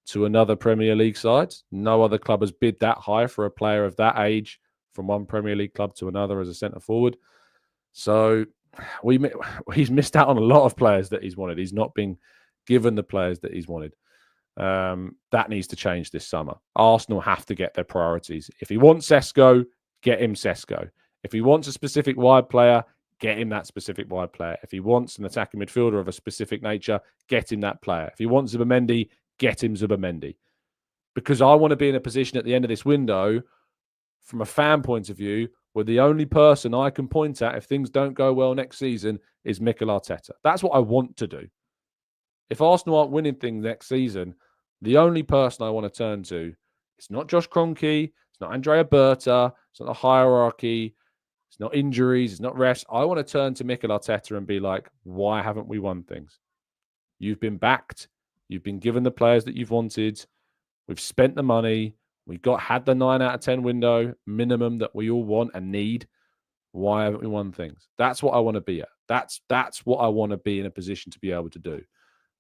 to another Premier League side. No other club has bid that high for a player of that age from one Premier League club to another as a centre-forward. So he's missed out on a lot of players that he's wanted. He's not been given the players that he's wanted. That needs to change this summer. Arsenal have to get their priorities. If he wants Sesko, get him Sesko. If he wants a specific wide player, get him that specific wide player. If he wants an attacking midfielder of a specific nature, get him that player. If he wants Zubimendi, get him Zubimendi. Because I want to be in a position at the end of this window, from a fan point of view, where the only person I can point at if things don't go well next season is Mikel Arteta. That's what I want to do. If Arsenal aren't winning things next season, the only person I want to turn to, it's not Josh Kroenke, it's not Andrea Berta, it's not the hierarchy, it's not injuries, it's not rest. I want to turn to Mikel Arteta and be like, why haven't we won things? You've been backed. You've been given the players that you've wanted. We've spent the money. We had the 9 out of 10 window minimum that we all want and need. Why haven't we won things? That's what I want to be at. That's what I want to be in a position to be able to do.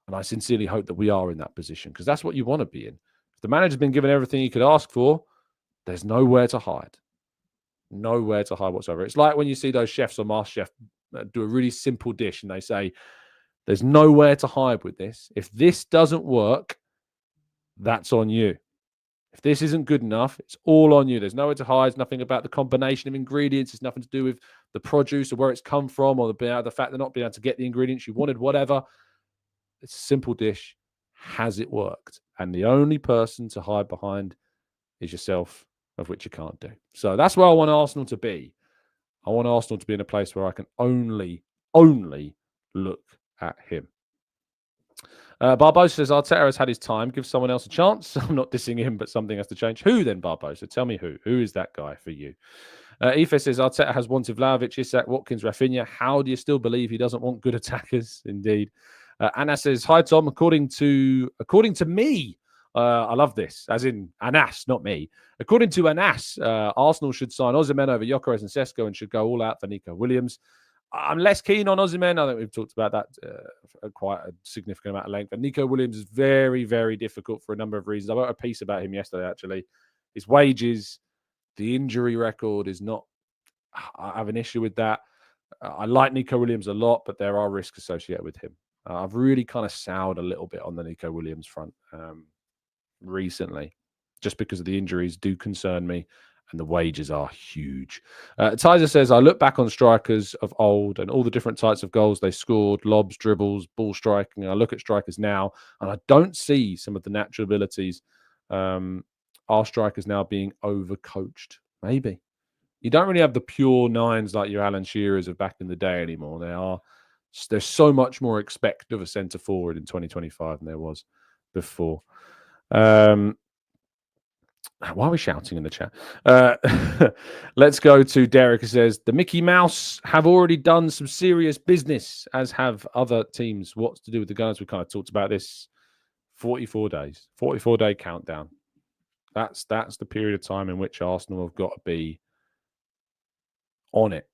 And I sincerely hope that we are in that position, because that's what you want to be in. If the manager's been given everything he could ask for, there's nowhere to hide. Nowhere to hide whatsoever. It's like when you see those chefs on MasterChef do a really simple dish and they say, there's nowhere to hide with this. If this doesn't work, that's on you. If this isn't good enough, it's all on you. There's nowhere to hide. It's nothing about the combination of ingredients. It's nothing to do with the produce or where it's come from or the fact they're not being able to get the ingredients you wanted, whatever. It's a simple dish. Has it worked? And the only person to hide behind is yourself, of which you can't do. So that's where I want Arsenal to be. I want Arsenal to be in a place where I can only look at him. Barbosa says, Arteta has had his time. Give someone else a chance. I'm not dissing him, but something has to change. Who then, Barbosa? Tell me who. Who is that guy for you? Efe says, Arteta has wanted Vlahovic, Isak, Watkins, Rafinha. How do you still believe he doesn't want good attackers? Indeed. Anna says, hi, Tom. According to me, I love this, as in Anas, not me. According to Anas, Arsenal should sign Osimhen over Gyokeres and Sesko and should go all out for Nico Williams. I'm less keen on Osimhen. I think we've talked about that quite a significant amount of length. And Nico Williams is very, very difficult for a number of reasons. I wrote a piece about him yesterday, actually. His wages, the injury record is not... I have an issue with that. I like Nico Williams a lot, but there are risks associated with him. I've really kind of soured a little bit on the Nico Williams front recently, just because of the injuries do concern me. And the wages are huge. Tizer says, I look back on strikers of old and all the different types of goals they scored, lobs, dribbles, ball striking. I look at strikers now and I don't see some of the natural abilities. Are strikers now being overcoached? Maybe. You don't really have the pure nines like your Alan Shearers of back in the day anymore. There's so much more expected of a centre forward in 2025 than there was before. Why are we shouting in the chat? Let's go to Derek, who says, the Mickey Mouse have already done some serious business, as have other teams. What's to do with the Gunners? We kind of talked about this. 44 days. 44-day countdown. That's the period of time in which Arsenal have got to be on it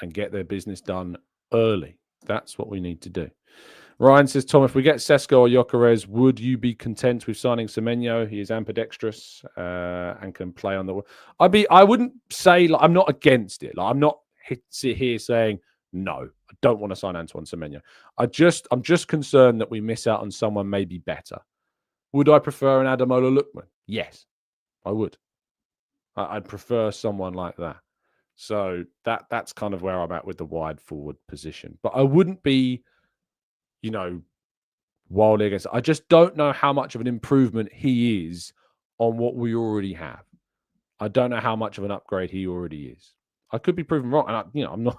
and get their business done early. That's what we need to do. Ryan says, Tom, if we get Sesko or Gyokeres, would you be content with signing Semenyo? He is ambidextrous and can play on the... I wouldn't say... I'm not against it. I'm not here saying, no, I don't want to sign Antoine Semenyo. I'm just concerned that we miss out on someone maybe better. Would I prefer an Ademola Lookman? Yes, I would. I'd prefer someone like that. So that's kind of where I'm at with the wide forward position. But I wouldn't be... wildly against it. I just don't know how much of an improvement he is on what we already have. I don't know how much of an upgrade he already is. I could be proven wrong, and I'm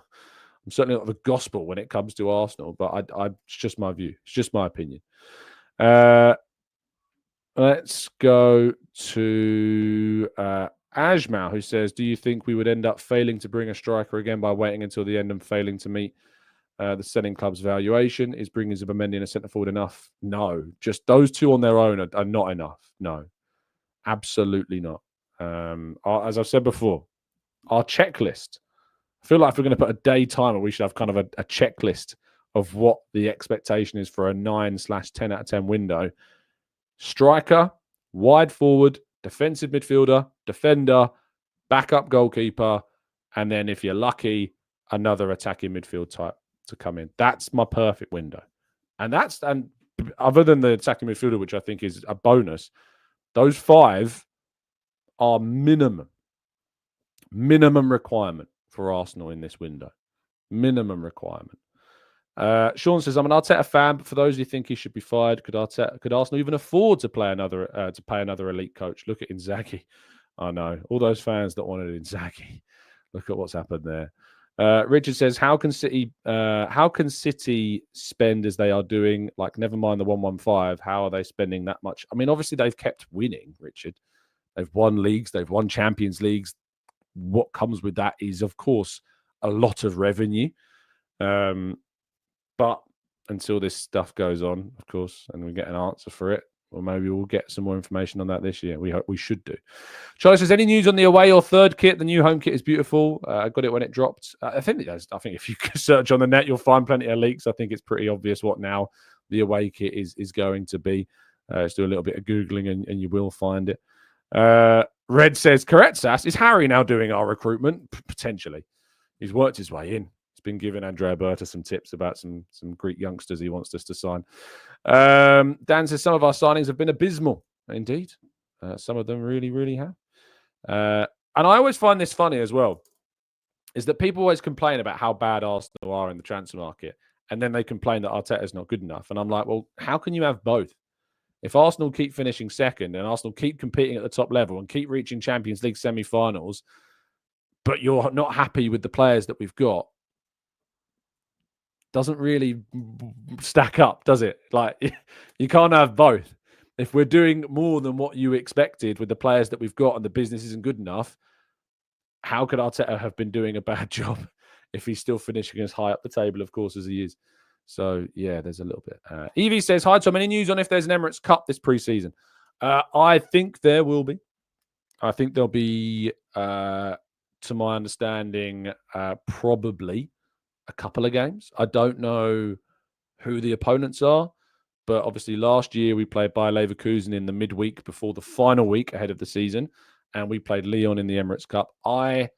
certainly not the gospel when it comes to Arsenal, but it's just my view. It's just my opinion. Let's go to Ajmal, who says, do you think we would end up failing to bring a striker again by waiting until the end and failing to meet the selling club's valuation? Is bringing Zubimendi and a centre forward enough? No. Just those two on their own are not enough. No. Absolutely not. As I've said before, our checklist, I feel like if we're going to put a day timer, we should have kind of a checklist of what the expectation is for a 9/10 out of 10 window. Striker, wide forward, defensive midfielder, defender, backup goalkeeper, and then if you're lucky, another attacking midfield type to come in. That's my perfect window. And other than the attacking midfielder, which I think is a bonus, those 5 are minimum requirement for Arsenal in this window. Minimum requirement. Sean says, I'm an Arteta fan, but for those who think he should be fired, could Arsenal even afford to pay another elite coach? Look at Inzaghi. I know. All those fans that wanted Inzaghi. Look at what's happened there. Richard says, how can City spend as they are doing? Like, never mind the 115. How are they spending that much? I mean, obviously they've kept winning, Richard. They've won leagues. They've won Champions Leagues. What comes with that is, of course, a lot of revenue. But until this stuff goes on, of course, and we get an answer for it, Or maybe we'll get some more information on that this year. We hope we should do. Charlie says, any news on the away or third kit? The new home kit is beautiful. I got it when it dropped. I think if you search on the net, you'll find plenty of leaks. I think it's pretty obvious what now the away kit is going to be. Just do a little bit of Googling and you will find it. Red says, Karetsas, is Harry now doing our recruitment? Potentially. He's worked his way in. He's been giving Andrea Berta some tips about some Greek youngsters he wants us to sign. Dan says, some of our signings have been abysmal. Indeed. Some of them really, really have. And I always find this funny as well, is that people always complain about how bad Arsenal are in the transfer market, and then they complain that Arteta's not good enough. And I'm like, well, how can you have both? If Arsenal keep finishing second and Arsenal keep competing at the top level and keep reaching Champions League semi-finals, but you're not happy with the players that we've got, doesn't really stack up, does it? Like, you can't have both. If we're doing more than what you expected with the players that we've got and the business isn't good enough, how could Arteta have been doing a bad job if he's still finishing as high up the table, of course, as he is? So, yeah, there's a little bit. Evie says, hi, Tom. Any news on if there's an Emirates Cup this pre-season? I think there will be. I think there'll be, to my understanding, probably a couple of games. I don't know who the opponents are, but obviously last year we played Bayer Leverkusen in the midweek before the final week ahead of the season, and we played Lyon in the Emirates Cup. I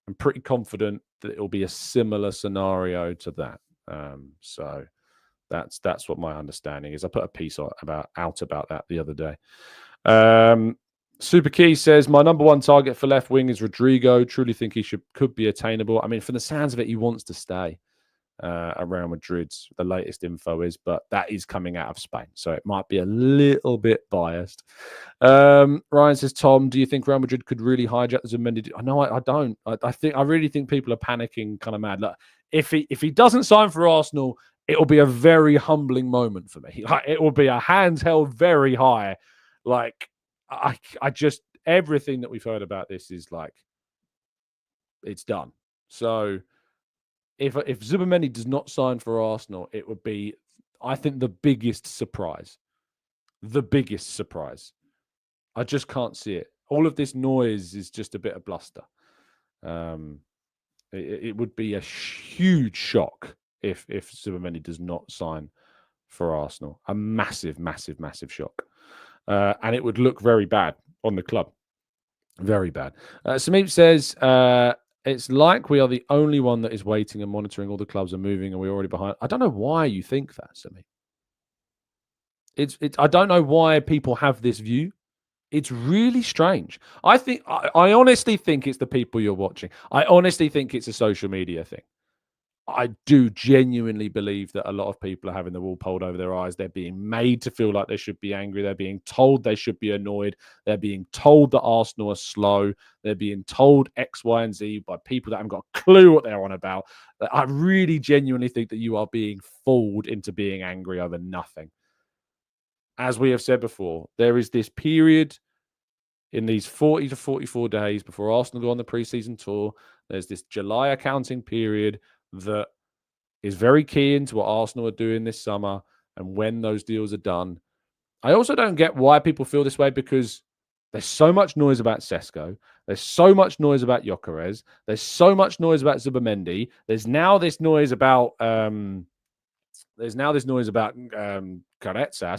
am pretty confident that it will be a similar scenario to that. So that's what my understanding is. I put a piece out about that the other day. Super Key says, my number one target for left wing is Rodrigo. Truly think he could be attainable. I mean, from the sounds of it, he wants to stay around Madrid. The latest info is, but that is coming out of Spain, so it might be a little bit biased. Ryan says, Tom, do you think Real Madrid could really hijack the Zubimendi? No, I don't. I really think people are panicking kind of mad. Look, if he doesn't sign for Arsenal, it will be a very humbling moment for me. Like, it will be a hands held very high. Like, I just, everything that we've heard about this is like, it's done. So if Zubimendi does not sign for Arsenal, it would be, I think, the biggest surprise. The biggest surprise. I just can't see it. All of this noise is just a bit of bluster. It would be a huge shock if Zubimendi does not sign for Arsenal. A massive, massive, massive shock. And it would look very bad on the club. Very bad. Samit says, it's like we are the only one that is waiting and monitoring. All the clubs are moving and we're already behind. I don't know why you think that, Samit. I don't know why people have this view. It's really strange. I honestly think it's the people you're watching. I honestly think it's a social media thing. I do genuinely believe that a lot of people are having the wool pulled over their eyes. They're being made to feel like they should be angry. They're being told they should be annoyed. They're being told that Arsenal are slow. They're being told X, Y, and Z by people that haven't got a clue what they're on about. I really genuinely think that you are being fooled into being angry over nothing. As we have said before, there is this period in these 40 to 44 days before Arsenal go on the pre-season tour. There's this July accounting period that is very key into what Arsenal are doing this summer and when those deals are done. I also don't get why people feel this way, because there's so much noise about Sesko. There's so much noise about Gyokeres. There's so much noise about Zubimendi. There's now this noise about Karetsas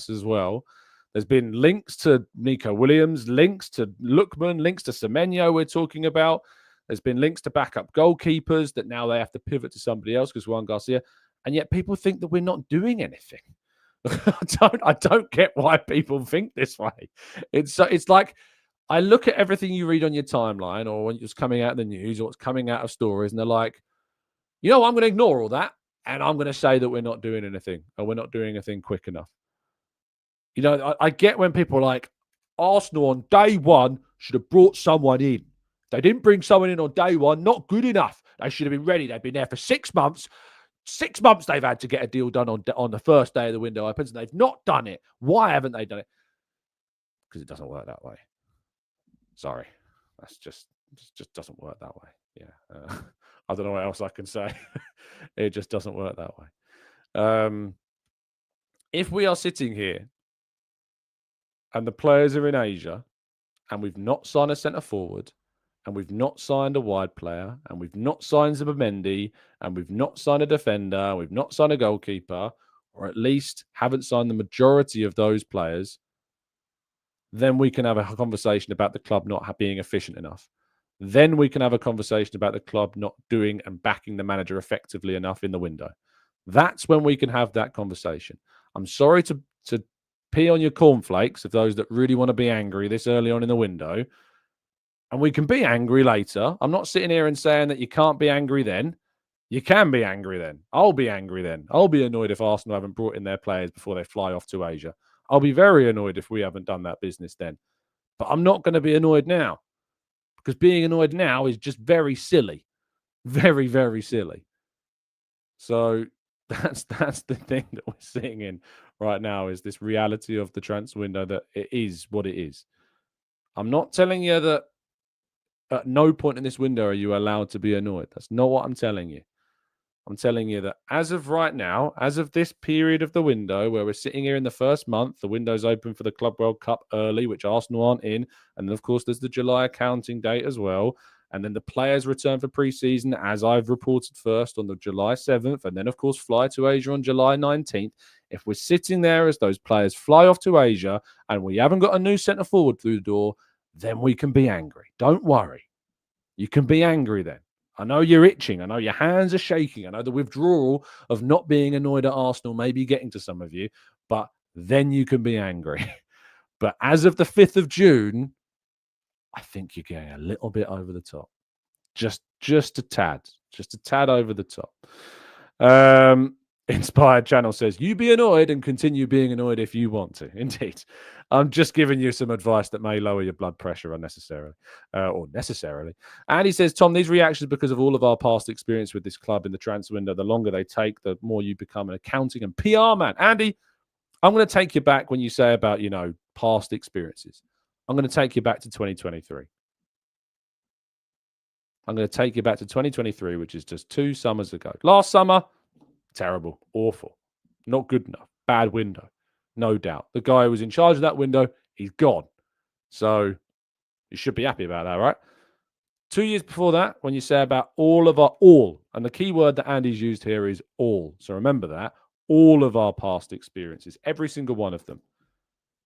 as well. There's been links to Nico Williams, links to Lookman, links to Semenyo we're talking about. There's been links to backup goalkeepers that now they have to pivot to somebody else because Juan Garcia. And yet people think that we're not doing anything. I don't get why people think this way. It's like, I look at everything you read on your timeline or when it's coming out in the news or it's coming out of stories, and they're like, I'm going to ignore all that and I'm going to say that we're not doing anything or we're not doing anything quick enough. I get when people are like, Arsenal on day one should have brought someone in. They didn't bring someone in on day one. Not good enough. They should have been ready. They've been there for 6 months. 6 months they've had to get a deal done on the first day of the window opens, and they've not done it. Why haven't they done it? Because it doesn't work that way. Sorry. That's just doesn't work that way. Yeah. I don't know what else I can say. It just doesn't work that way. If we are sitting here and the players are in Asia, and we've not signed a centre forward, and we've not signed a wide player, and we've not signed Zubimendi, and we've not signed a defender, and we've not signed a goalkeeper, or at least haven't signed the majority of those players, then we can have a conversation about the club not being efficient enough. Then we can have a conversation about the club not doing and backing the manager effectively enough in the window. That's when we can have that conversation. I'm sorry to pee on your cornflakes of those that really want to be angry this early on in the window. And we can be angry later. I'm not sitting here and saying that you can't be angry then. You can be angry then. I'll be angry then. I'll be annoyed if Arsenal haven't brought in their players before they fly off to Asia. I'll be very annoyed if we haven't done that business then. But I'm not going to be annoyed now, because being annoyed now is just very silly. Very, very silly. So that's the thing that we're seeing in right now, is this reality of the transfer window, that it is what it is. I'm not telling you that at no point in this window are you allowed to be annoyed. That's not what I'm telling you. I'm telling you that as of right now, as of this period of the window where we're sitting here in the first month, the window's open for the Club World Cup early, which Arsenal aren't in. And then, of course, there's the July accounting date as well. And then the players return for pre-season, as I've reported first, on the July 7th. And then, of course, fly to Asia on July 19th. If we're sitting there as those players fly off to Asia and we haven't got a new centre forward through the door, then we can be angry. Don't worry. You can be angry then. I know you're itching. I know your hands are shaking. I know the withdrawal of not being annoyed at Arsenal may be getting to some of you, but then you can be angry. But as of the 5th of June, I think you're getting a little bit over the top. Just a tad over the top. Inspired Channel says, you be annoyed and continue being annoyed if you want to. Indeed. I'm just giving you some advice that may lower your blood pressure unnecessarily or necessarily. And he says, Tom, these reactions because of all of our past experience with this club in the transfer window, the longer they take, the more you become an accounting and PR man. Andy, I'm going to take you back when you say about, past experiences. I'm going to take you back to 2023. I'm going to take you back to 2023, which is just 2 summers ago. Last summer, terrible, awful, not good enough, bad window, no doubt. The guy who was in charge of that window, he's gone. So you should be happy about that, right? 2 years before that, when you say about all, and the key word that Andy's used here is all. So remember that, all of our past experiences, every single one of them.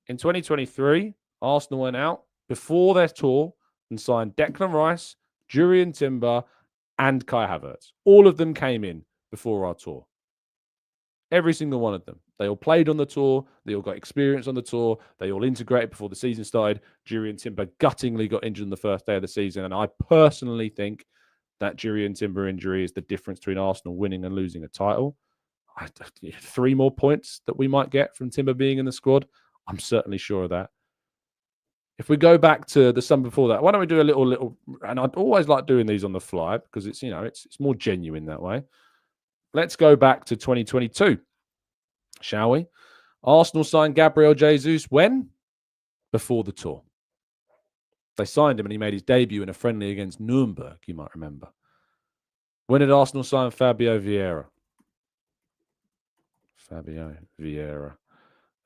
In 2023, Arsenal went out before their tour and signed Declan Rice, Jurriën Timber, and Kai Havertz. All of them came in before our tour. Every single one of them. They all played on the tour. They all got experience on the tour. They all integrated before the season started. Jurriën Timber guttingly got injured on the first day of the season. And I personally think that Jurriën Timber injury is the difference between Arsenal winning and losing a title. 3 more points that we might get from Timber being in the squad. I'm certainly sure of that. If we go back to the summer before that, why don't we do a little, and I'd always like doing these on the fly because it's, it's more genuine that way. Let's go back to 2022, shall we? Arsenal signed Gabriel Jesus when? Before the tour. They signed him and he made his debut in a friendly against Nuremberg, you might remember. When did Arsenal sign Fabio Vieira?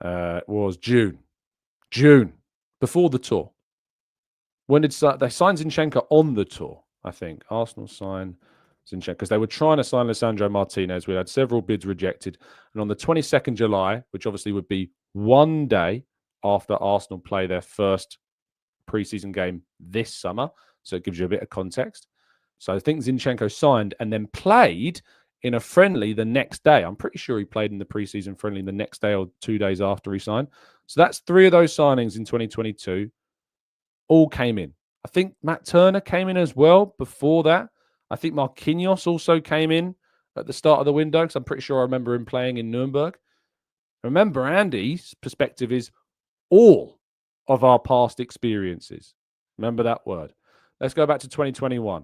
It was June. Before the tour. When did they sign Zinchenko on the tour? I think Arsenal signed Zinchenko because they were trying to sign Lisandro Martinez. We had several bids rejected, and on the 22nd July, which obviously would be 1 day after Arsenal play their first preseason game this summer, so it gives you a bit of context. So I think Zinchenko signed and then played in a friendly the next day. I'm pretty sure he played in the preseason friendly the next day or 2 days after he signed. So that's 3 of those signings in 2022. All came in. I think Matt Turner came in as well before that. I think Marquinhos also came in at the start of the window because I'm pretty sure I remember him playing in Nuremberg. Remember, Andy's perspective is all of our past experiences. Remember that word. Let's go back to 2021.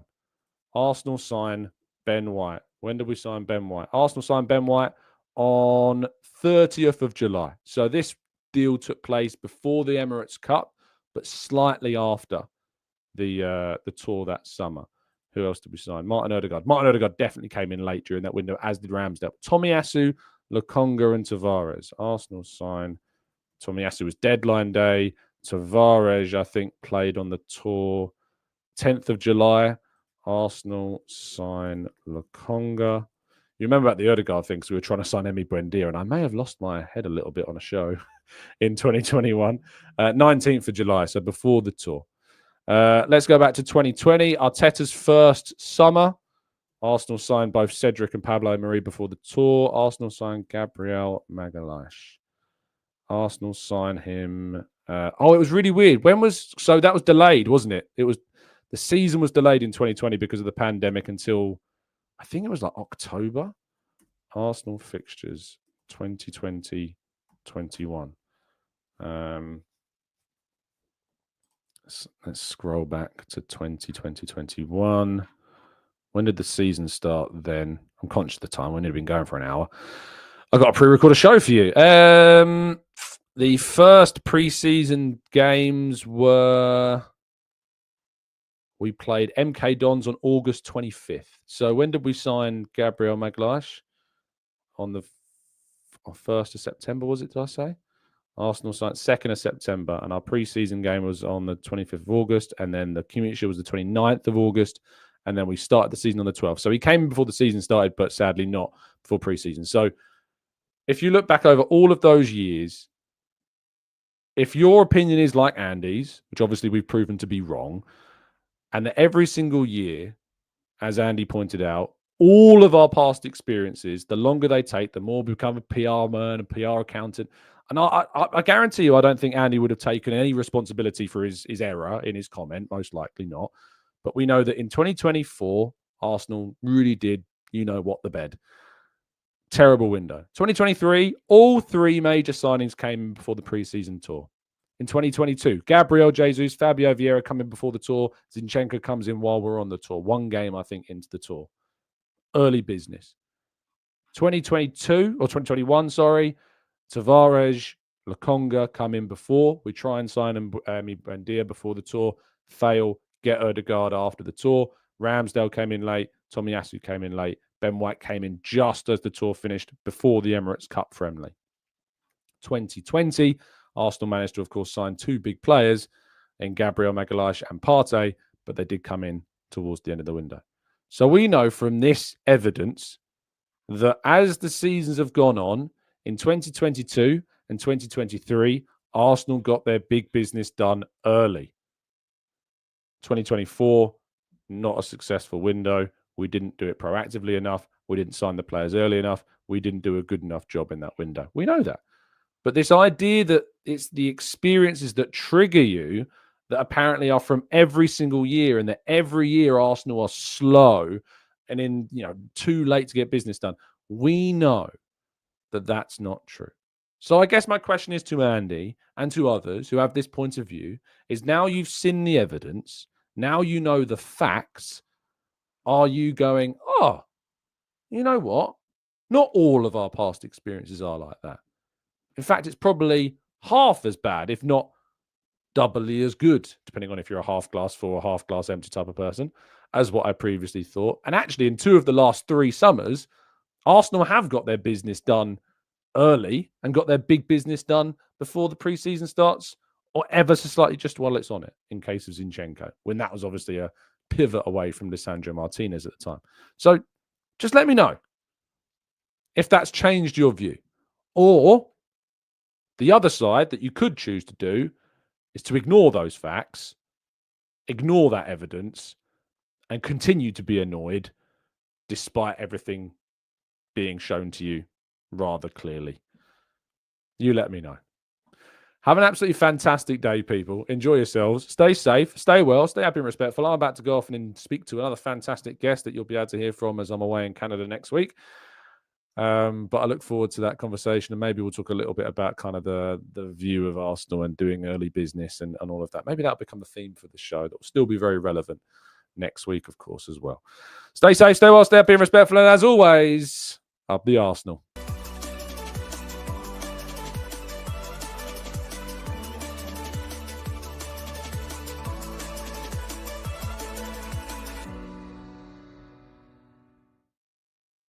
Arsenal signed Ben White. When did we sign Ben White? Arsenal signed Ben White on 30th of July. So this deal took place before the Emirates Cup, but slightly after the tour that summer. Who else did we sign? Martin Odegaard. Martin Odegaard definitely came in late during that window, as did Ramsdale. Tomiyasu, Lokonga, and Tavares. Arsenal signed Tomiyasu was deadline day. Tavares, I think, played on the tour. 10th of July, Arsenal sign Lokonga. You remember about the Odegaard thing, because we were trying to sign Emi Buendia, and I may have lost my head a little bit on a show in 2021. 19th of July, so before the tour. Let's go back to 2020. Arteta's first summer. Arsenal signed both Cedric and Pablo Marie before the tour. Arsenal signed Gabriel Magalhaes. Arsenal signed him. It was really weird. So that was delayed, wasn't it? The season was delayed in 2020 because of the pandemic until, I think it was like October. Arsenal fixtures 2020-21. Let's scroll back to 2020-21. When did the season start then? I'm conscious of the time. We've nearly been going for an hour. I've got a pre-record a show for you. The first pre-season games were... We played MK Dons on August 25th. So when did we sign Gabriel Magalhaes? On the 1st of September, was it, did I say? Arsenal signed 2nd of September, and our pre-season game was on the 25th of August, and then the Community Shield was the 29th of August, and then we started the season on the 12th. So he came in before the season started, but sadly not before pre-season. So if you look back over all of those years, if your opinion is like Andy's, which obviously we've proven to be wrong, and that every single year, as Andy pointed out, all of our past experiences, the longer they take, the more we become a PR man, a PR accountant. And I guarantee you, I don't think Andy would have taken any responsibility for his error in his comment, most likely not. But we know that in 2024, Arsenal really did, what the bed. Terrible window. 2023, all three major signings came before the preseason tour. In 2022, Gabriel Jesus, Fabio Vieira come in before the tour. Zinchenko comes in while we're on the tour. One game, I think, into the tour. Early business. 2022, or 2021, sorry. Tavares, Lokonga come in before. We try and sign Buendia before the tour. Fail. Get Odegaard after the tour. Ramsdale came in late. Tomiyasu came in late. Ben White came in just as the tour finished before the Emirates Cup friendly. 2020, Arsenal managed to, of course, sign two big players in Gabriel Magalhaes and Partey, but they did come in towards the end of the window. So we know from this evidence that as the seasons have gone on, in 2022 and 2023, Arsenal got their big business done early. 2024, not a successful window. We didn't do it proactively enough. We didn't sign the players early enough. We didn't do a good enough job in that window. We know that. But this idea that it's the experiences that trigger you that apparently are from every single year, and that every year Arsenal are slow and too late to get business done. We know that that's not true. So I guess my question is to Andy and to others who have this point of view is, now you've seen the evidence, now you know the facts, are you going, oh, you know what? Not all of our past experiences are like that. In fact, it's probably half as bad, if not doubly as good, depending on if you're a half glass full or half glass empty type of person, as what I previously thought. And actually, in 2 of the last 3 summers, Arsenal have got their business done early and got their big business done before the preseason starts, or ever so slightly just while it's on it, in case of Zinchenko, when that was obviously a pivot away from Lisandro Martinez at the time. So just let me know if that's changed your view. Or the other side that you could choose to do is to ignore those facts, ignore that evidence, and continue to be annoyed despite everything being shown to you rather clearly. You let me know. Have an absolutely fantastic day, people. Enjoy yourselves. Stay safe. Stay well. Stay happy and respectful. I'm about to go off and speak to another fantastic guest that you'll be able to hear from as I'm away in Canada next week. But I look forward to that conversation, and maybe we'll talk a little bit about kind of the view of Arsenal and doing early business and all of that. Maybe that'll become the theme for the show. That will still be very relevant next week, of course, as well. Stay safe, stay well, stay happy and respectful. And as always, up the Arsenal.